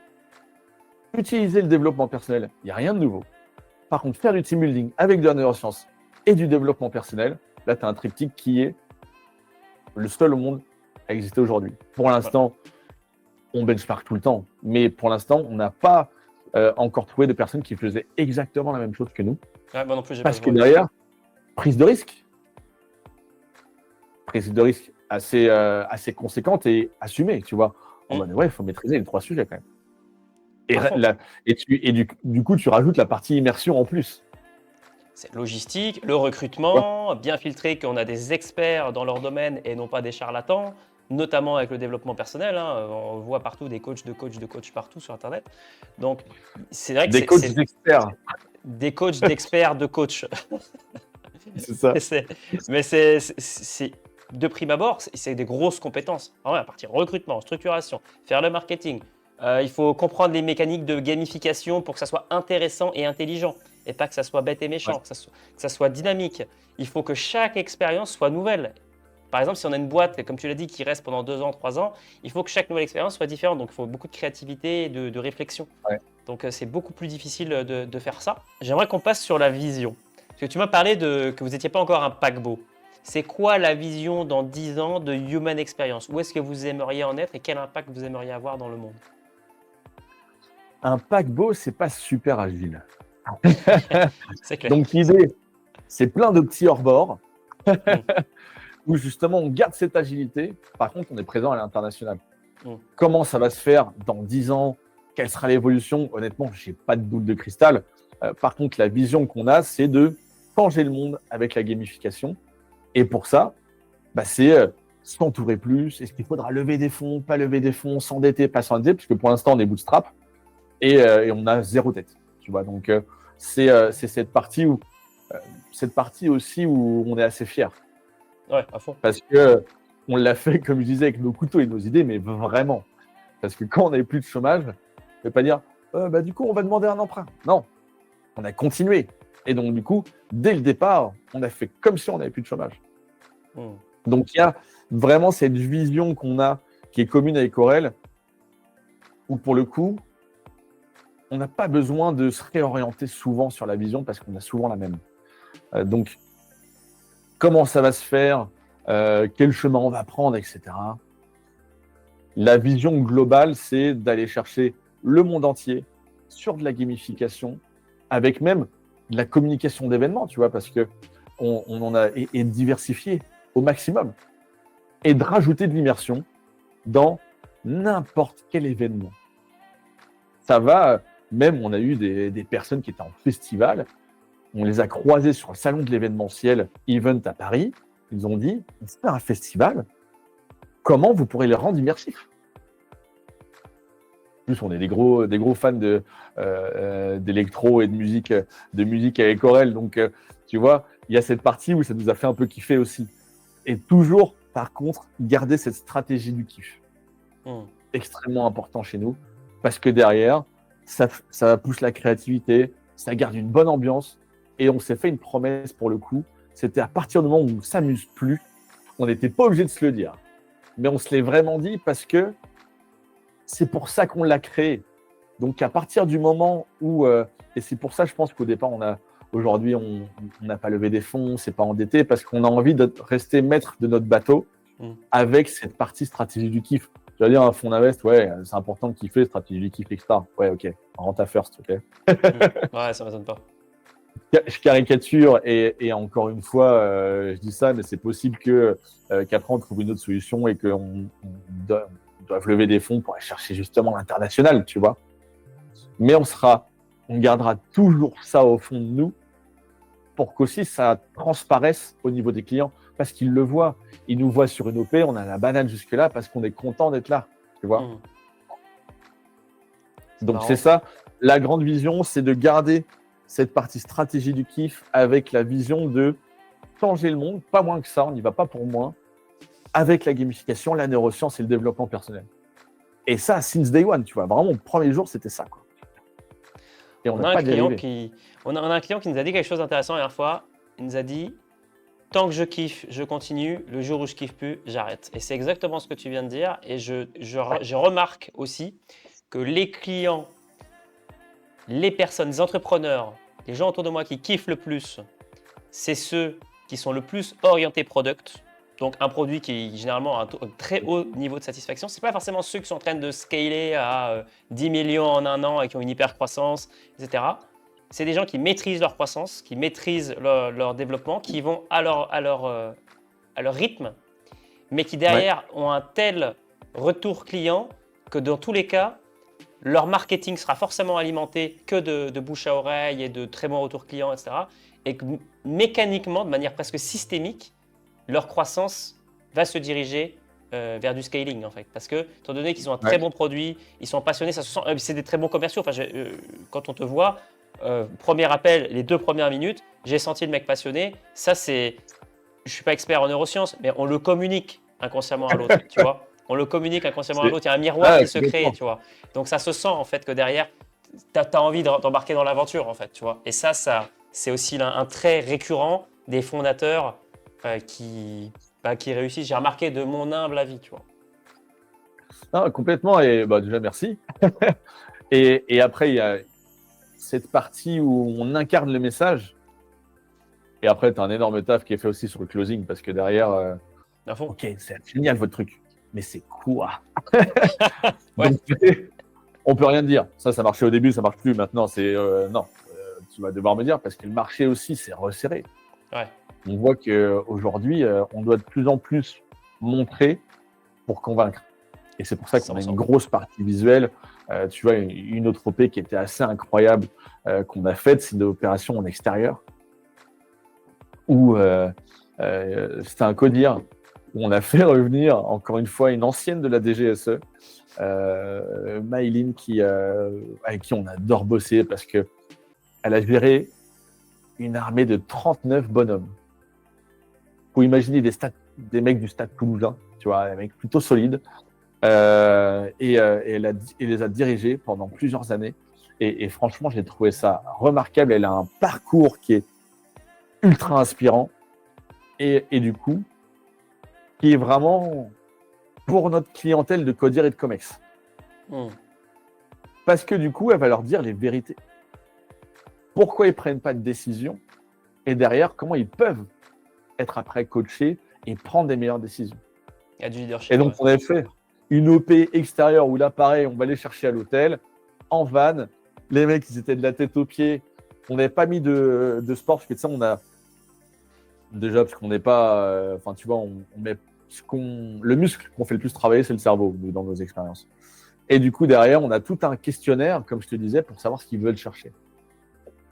Speaker 1: Utiliser le développement personnel, il n'y a rien de nouveau. Par contre, faire du team building avec de la neuroscience et du développement personnel, là, tu as un triptyque qui est le seul au monde à exister aujourd'hui. Pour l'instant, on benchmark tout le temps, mais pour l'instant, on n'a pas encore trouvé de personnes qui faisaient exactement la même chose que nous.
Speaker 2: Ouais, moi non plus, j'ai
Speaker 1: Parce
Speaker 2: pas
Speaker 1: que derrière, prise de risque assez conséquente et assumée, tu vois. En mode, ouais, il faut maîtriser les 3 sujets quand même. Et du coup, tu rajoutes la partie immersion en plus.
Speaker 2: C'est logistique, le recrutement, bien filtrer qu'on a des experts dans leur domaine et non pas des charlatans, notamment avec le développement personnel. On voit partout des coachs partout sur Internet. Donc, c'est vrai que
Speaker 1: des coachs d'experts.
Speaker 2: Des coachs d'experts de coachs.
Speaker 1: C'est ça.
Speaker 2: Mais c'est de prime abord, c'est des grosses compétences. À partir recrutement, structuration, faire le marketing. Il faut comprendre les mécaniques de gamification pour que ça soit intéressant et intelligent et pas que ça soit bête et méchant, que ça soit dynamique. Il faut que chaque expérience soit nouvelle. Par exemple, si on a une boîte, comme tu l'as dit, qui reste pendant 2 ans, 3 ans, il faut que chaque nouvelle expérience soit différente. Donc, il faut beaucoup de créativité et de réflexion.
Speaker 1: Ouais.
Speaker 2: Donc, c'est beaucoup plus difficile de faire ça. J'aimerais qu'on passe sur la vision. Parce que tu m'as parlé que vous n'étiez pas encore un paquebot. C'est quoi la vision dans 10 ans de Human Experience? Où est-ce que vous aimeriez en être et quel impact vous aimeriez avoir dans le monde?
Speaker 1: Un paquebot, c'est pas super agile.
Speaker 2: C'est clair.
Speaker 1: Donc l'idée, c'est plein de petits hors-bord où justement on garde cette agilité. Par contre, on est présent à l'international. Comment ça va se faire dans 10 ans? Quelle sera l'évolution? Honnêtement, je n'ai pas de boule de cristal. Par contre, la vision qu'on a, c'est de changer le monde avec la gamification. Et pour ça, c'est s'entourer plus. Est-ce qu'il faudra lever des fonds, pas lever des fonds, s'endetter, pas s'endetter? Parce que pour l'instant, on est bootstrap et on a 0 tête. Tu vois, donc c'est cette partie aussi où on est assez fier.
Speaker 2: Ouais, à fond.
Speaker 1: Parce que on l'a fait, comme je disais, avec nos couteaux et nos idées, mais vraiment. Parce que quand on n'avait plus de chômage, on ne peut pas dire du coup, on va demander un emprunt. Non, on a continué. Et donc, du coup, dès le départ, on a fait comme si on n'avait plus de chômage. Donc, il y a vraiment cette vision qu'on a, qui est commune avec Aurel, où pour le coup, on n'a pas besoin de se réorienter souvent sur la vision parce qu'on a souvent la même. Donc, comment ça va se faire, quel chemin on va prendre, etc. La vision globale, c'est d'aller chercher le monde entier sur de la gamification, avec même de la communication d'événements, tu vois, parce que on en a et diversifié au maximum, et de rajouter de l'immersion dans n'importe quel événement. Ça va Même, on a eu des personnes qui étaient en festival. On les a croisés sur le salon de l'événementiel Event à Paris. Ils ont dit, c'est un festival, comment vous pourrez les rendre immersifs? En plus, on est des gros fans d'électro et de musique avec Aurel. Donc, tu vois, il y a cette partie où ça nous a fait un peu kiffer aussi. Et toujours, par contre, garder cette stratégie du kiff. Extrêmement important chez nous. Parce que derrière, ça pousse la créativité, ça garde une bonne ambiance. Et on s'est fait une promesse pour le coup. C'était à partir du moment où on ne s'amuse plus, on n'était pas obligé de se le dire. Mais on se l'est vraiment dit parce que c'est pour ça qu'on l'a créé. Donc, à partir du moment où, et c'est pour ça, je pense qu'au départ, aujourd'hui, on n'a pas levé des fonds, on ne s'est pas endetté parce qu'on a envie de rester maître de notre bateau avec cette partie stratégie du kiff. Tu vas dire, un fonds d'invest, ouais, c'est important de kiffer, stratégie du kiff, etc. Ouais, ok, renta first, ok.
Speaker 2: Ouais, ça ne m'étonne pas.
Speaker 1: Je caricature et encore une fois, je dis ça, mais c'est possible qu'après on trouve une autre solution et qu'on doive lever des fonds pour aller chercher justement l'international, tu vois. Mais on gardera toujours ça au fond de nous pour qu'aussi ça transparaisse au niveau des clients parce qu'ils le voient. Ils nous voient sur une OP, on a la banane jusque-là parce qu'on est content d'être là, tu vois. Donc c'est ça, la grande vision, c'est de garder cette partie stratégie du kiff avec la vision de changer le monde, pas moins que ça, on n'y va pas pour moins, avec la gamification, la neuroscience et le développement personnel. Et ça, since day one, tu vois, vraiment, le premier jour, c'était ça, quoi. Et on a un client qui
Speaker 2: nous a dit quelque chose d'intéressant la dernière fois. Il nous a dit, tant que je kiffe, je continue. Le jour où je kiffe plus, j'arrête. Et c'est exactement ce que tu viens de dire. Et je remarque aussi que les clients, les personnes, les entrepreneurs, les gens autour de moi qui kiffent le plus, c'est ceux qui sont le plus orientés product. Donc un produit qui généralement a un très haut niveau de satisfaction. Ce n'est pas forcément ceux qui sont en train de scaler à 10 millions en un an et qui ont une hyper croissance, etc. C'est des gens qui maîtrisent leur croissance, qui maîtrisent leur développement, qui vont à leur rythme, mais qui derrière ont un tel retour client que dans tous les cas, leur marketing sera forcément alimenté que de bouche à oreille et de très bons retours clients, etc. Et que mécaniquement, de manière presque systémique, leur croissance va se diriger vers du scaling, en fait. Parce que, étant donné qu'ils ont un très bon produit, ils sont passionnés, ça se sent, c'est des très bons commerciaux. Enfin, quand on te voit, premier appel, les 2 premières minutes, j'ai senti le mec passionné. Ça, je ne suis pas expert en neurosciences, mais on le communique inconsciemment à l'autre, tu vois. On le communique inconsciemment à l'autre. Il y a un miroir qui se crée, tu vois. Donc, ça se sent, en fait, que derrière, tu as envie d'embarquer dans l'aventure, en fait, tu vois. Et ça c'est aussi un trait récurrent des fondateurs qui réussissent. J'ai remarqué de mon humble avis, tu vois.
Speaker 1: Non, complètement. Et déjà, merci. et après, il y a cette partie où on incarne le message. Et après, tu as un énorme taf qui est fait aussi sur le closing parce que derrière, ok, c'est génial votre truc, mais c'est quoi? Donc, on peut rien dire. Ça marchait au début, ça marche plus. Maintenant, non. Tu vas devoir me dire parce que le marché aussi s'est resserré. On voit qu'aujourd'hui, on doit de plus en plus montrer pour convaincre. Et c'est pour ça qu'on a une grosse partie visuelle. Tu vois, une autre OP qui était assez incroyable qu'on a faite, c'est une opération en extérieur où c'était un codir où on a fait revenir, encore une fois, une ancienne de la DGSE, Maïline, avec qui on adore bosser parce qu'elle a géré une armée de 39 bonhommes. Faut imaginer des mecs du stade toulousain, tu vois, des mecs plutôt solides. Et elle les a dirigés pendant plusieurs années. Et franchement, j'ai trouvé ça remarquable. Elle a un parcours qui est ultra inspirant. Et du coup, qui est vraiment pour notre clientèle de Codir et de Comex. Parce que du coup, elle va leur dire les vérités. Pourquoi ils ne prennent pas de décision? Et derrière, comment ils peuvent être après coachés et prendre des meilleures décisions.
Speaker 2: Il y a du leadership.
Speaker 1: Et donc, on avait fait une OP extérieure où là, pareil, on va les chercher à l'hôtel, en van. Les mecs, ils étaient de la tête aux pieds. On n'avait pas mis de sport, parce que ça, on a. Déjà, parce qu'on n'est pas. Tu vois, on met le muscle qu'on fait le plus travailler, c'est le cerveau, dans nos expériences. Et du coup, derrière, on a tout un questionnaire, comme je te disais, pour savoir ce qu'ils veulent chercher.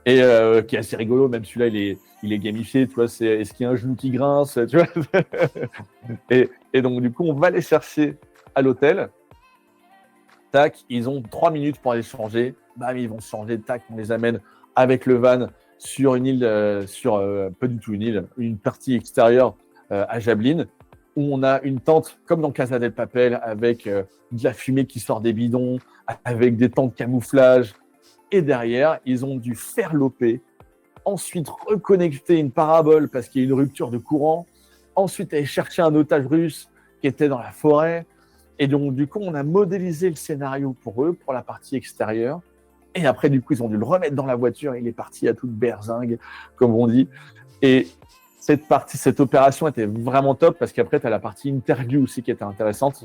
Speaker 1: Et qui est assez rigolo, même celui-là, il est gamifié, tu vois, c'est est-ce qu'il y a un genou qui grince, tu vois. Et donc, du coup, on va les chercher à l'hôtel. Tac, ils ont 3 minutes pour aller changer. Bam, ils vont se changer, tac, on les amène avec le van sur une île, pas du tout une île, une partie extérieure à Jablin, où on a une tente, comme dans Casa del Papel, avec de la fumée qui sort des bidons, avec des tentes de camouflage. Et derrière, ils ont dû faire l'OP, ensuite reconnecter une parabole parce qu'il y a une rupture de courant, ensuite aller chercher un otage russe qui était dans la forêt. Et donc, du coup, on a modélisé le scénario pour eux, pour la partie extérieure. Et après, du coup, ils ont dû le remettre dans la voiture. Il est parti à toute berzingue, comme on dit. Et cette opération était vraiment top parce qu'après, tu as la partie interview aussi qui était intéressante.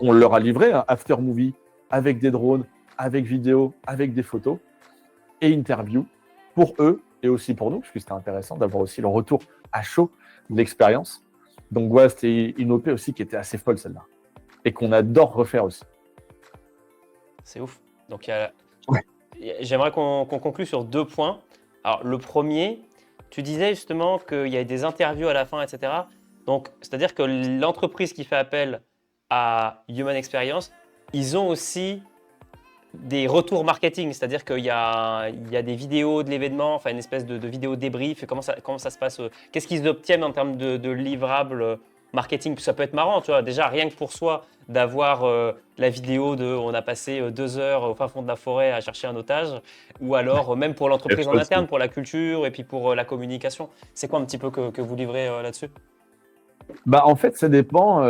Speaker 1: On leur a livré un after movie avec des drones, avec vidéo, avec des photos et interview pour eux et aussi pour nous, parce que c'était intéressant d'avoir aussi le retour à chaud de l'expérience. Donc, voilà, c'était une OP aussi qui était assez folle, celle-là. Et qu'on adore refaire aussi.
Speaker 2: C'est ouf. Donc, j'aimerais qu'on conclue sur 2 points. Alors, le premier, tu disais justement qu'il y a des interviews à la fin, etc. Donc, c'est-à-dire que l'entreprise qui fait appel à Human Experience, ils ont aussi des retours marketing, c'est-à-dire qu'il y a des vidéos de l'événement, enfin une espèce de vidéo débrief, et comment ça se passe, qu'est-ce qu'ils obtiennent en termes de livrables marketing. Ça peut être marrant, tu vois, déjà rien que pour soi d'avoir la vidéo de on a passé 2 heures au fin fond de la forêt à chercher un otage, ou alors même pour l'entreprise en interne, pour la culture et puis pour la communication. C'est quoi un petit peu que vous livrez là-dessus?
Speaker 1: Bah, en fait, ça dépend.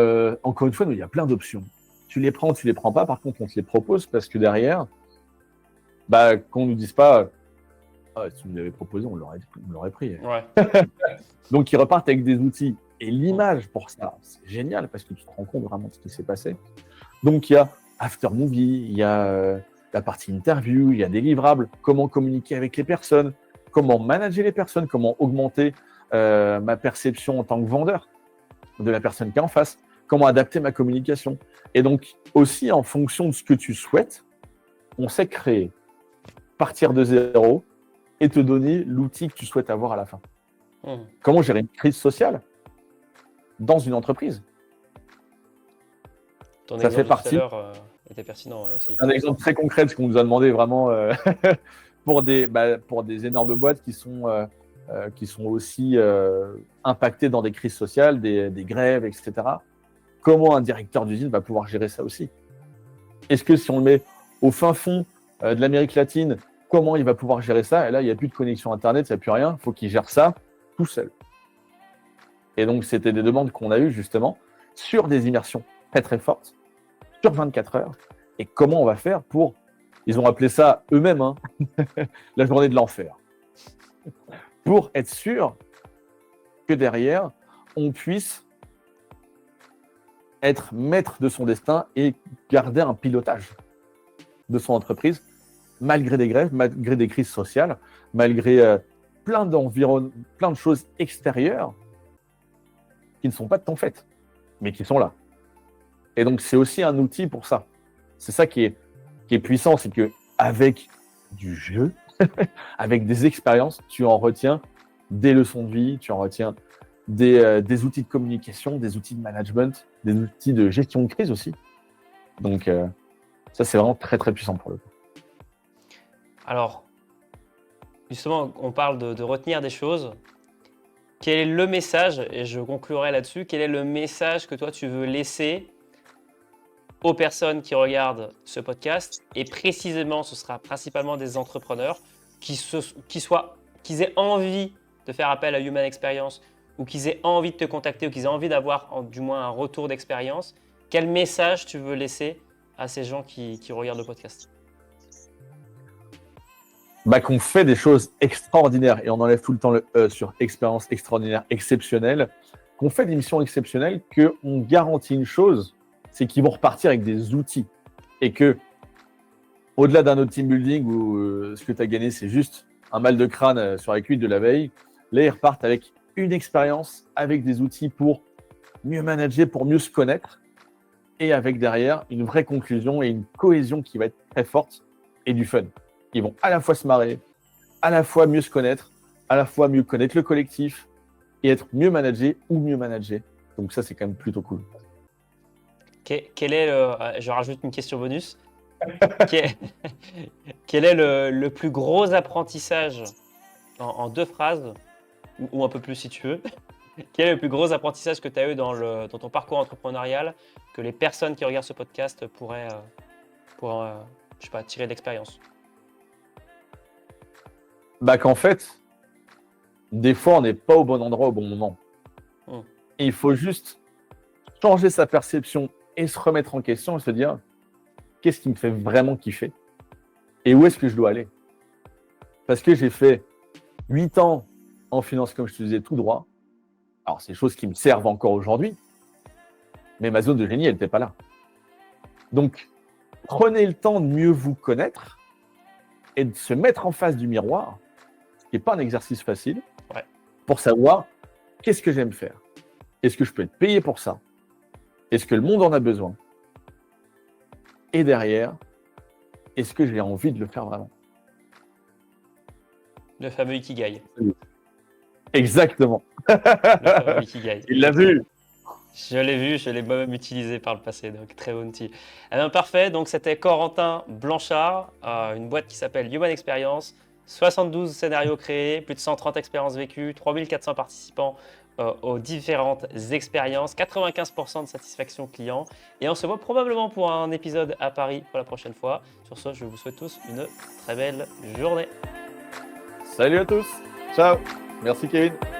Speaker 1: Encore une fois, il y a plein d'options. Tu les prends, tu les prends pas. Par contre, on te les propose parce que derrière, bah, qu'on nous dise pas, ah, si vous l'avez proposé, on l'aurait pris.
Speaker 2: Ouais.
Speaker 1: Donc, ils repartent avec des outils. Et l'image pour ça, c'est génial parce que tu te rends compte vraiment de ce qui s'est passé. Donc, il y a After Movie, il y a la partie interview, il y a des livrables, comment communiquer avec les personnes, comment manager les personnes, comment augmenter ma perception en tant que vendeur de la personne qui est en face, comment adapter ma communication. Et donc, aussi, en fonction de ce que tu souhaites, on sait créer, partir de zéro et te donner l'outil que tu souhaites avoir à la fin. Comment gérer une crise sociale dans une entreprise?
Speaker 2: Ton
Speaker 1: Ça fait
Speaker 2: exemple
Speaker 1: partie.
Speaker 2: tout à l'heure était pertinent aussi.
Speaker 1: Un exemple très concret de ce qu'on nous a demandé vraiment pour des énormes boîtes qui sont aussi impactées dans des crises sociales, des grèves, etc. Comment un directeur d'usine va pouvoir gérer ça aussi? Est-ce que si on le met au fin fond de l'Amérique latine, comment il va pouvoir gérer ça? Et là, il n'y a plus de connexion Internet, il n'y a plus rien. Il faut qu'il gère ça tout seul. Et donc, c'était des demandes qu'on a eues justement sur des immersions très très fortes, sur 24 heures. Et comment on va faire pour, ils ont appelé ça eux-mêmes, hein, la journée de l'enfer, pour être sûr que derrière, on puisse être maître de son destin et garder un pilotage de son entreprise, malgré des grèves, malgré des crises sociales, malgré plein de choses extérieures qui ne sont pas de ton fait, mais qui sont là. Et donc, c'est aussi un outil pour ça. C'est ça qui est puissant, c'est qu'avec du jeu, avec des expériences, tu en retiens des leçons de vie, tu en retiens des outils de communication, des outils de management, des outils de gestion de crise aussi. Donc, ça, c'est vraiment très, très puissant pour le coup.
Speaker 2: Alors, justement, on parle de retenir des choses. Quel est le message, et je conclurai là-dessus, quel est le message que toi, tu veux laisser aux personnes qui regardent ce podcast? Et précisément, ce sera principalement des entrepreneurs qu'ils aient envie de faire appel à Human Experience, ou qu'ils aient envie de te contacter, ou qu'ils aient envie d'avoir du moins un retour d'expérience. Quel message tu veux laisser à ces gens qui regardent le podcast?
Speaker 1: Qu'on fait des choses extraordinaires, et on enlève tout le temps le E sur expérience extraordinaire, exceptionnelle, qu'on fait des missions exceptionnelles, qu'on garantit une chose, c'est qu'ils vont repartir avec des outils. Et que, au-delà d'un autre team building où ce que tu as gagné, c'est juste un mal de crâne sur la cuite de la veille, là, ils repartent avec une expérience, avec des outils pour mieux manager, pour mieux se connaître, et avec derrière une vraie conclusion et une cohésion qui va être très forte et du fun. Ils vont à la fois se marrer, à la fois mieux se connaître, à la fois mieux connaître le collectif et être mieux managé ou mieux managé. Donc ça, c'est quand même plutôt cool.
Speaker 2: Quel est je rajoute une question bonus. Quel, quel est le plus gros apprentissage en 2 phrases, ou un peu plus si tu veux? Quel est le plus gros apprentissage que tu as eu dans ton parcours entrepreneurial que les personnes qui regardent ce podcast pourraient, je sais pas, tirer d'expérience?
Speaker 1: Qu'en fait, des fois, on n'est pas au bon endroit au bon moment.
Speaker 2: Mm.
Speaker 1: Et il faut juste changer sa perception et se remettre en question et se dire qu'est-ce qui me fait vraiment kiffer et où est-ce que je dois aller. Parce que j'ai fait 8 ans en finance, comme je te disais, tout droit. Alors, c'est des choses qui me servent encore aujourd'hui, mais ma zone de génie, elle n'était pas là. Donc, prenez le temps de mieux vous connaître et de se mettre en face du miroir, ce qui n'est pas un exercice facile,
Speaker 2: Ouais.
Speaker 1: pour savoir qu'est-ce que j'aime faire. Est-ce que je peux être payé pour ça? Est-ce que le monde en a besoin? Et derrière, est-ce que j'ai envie de le faire vraiment?
Speaker 2: Le fameux Ikigai.
Speaker 1: Exactement.
Speaker 2: Le fameux Ikigai.
Speaker 1: Il l'a vu.
Speaker 2: Je l'ai vu, je l'ai moi-même utilisé par le passé, donc très bon outil. Eh bien, parfait, donc c'était Corentin Blanchard, une boîte qui s'appelle Human Experience, 72 scénarios créés, plus de 130 expériences vécues, 3400 participants aux différentes expériences, 95% de satisfaction client, et on se voit probablement pour un épisode à Paris pour la prochaine fois. Sur ce, je vous souhaite tous une très belle journée.
Speaker 1: Salut à tous. Ciao. Merci Kevin.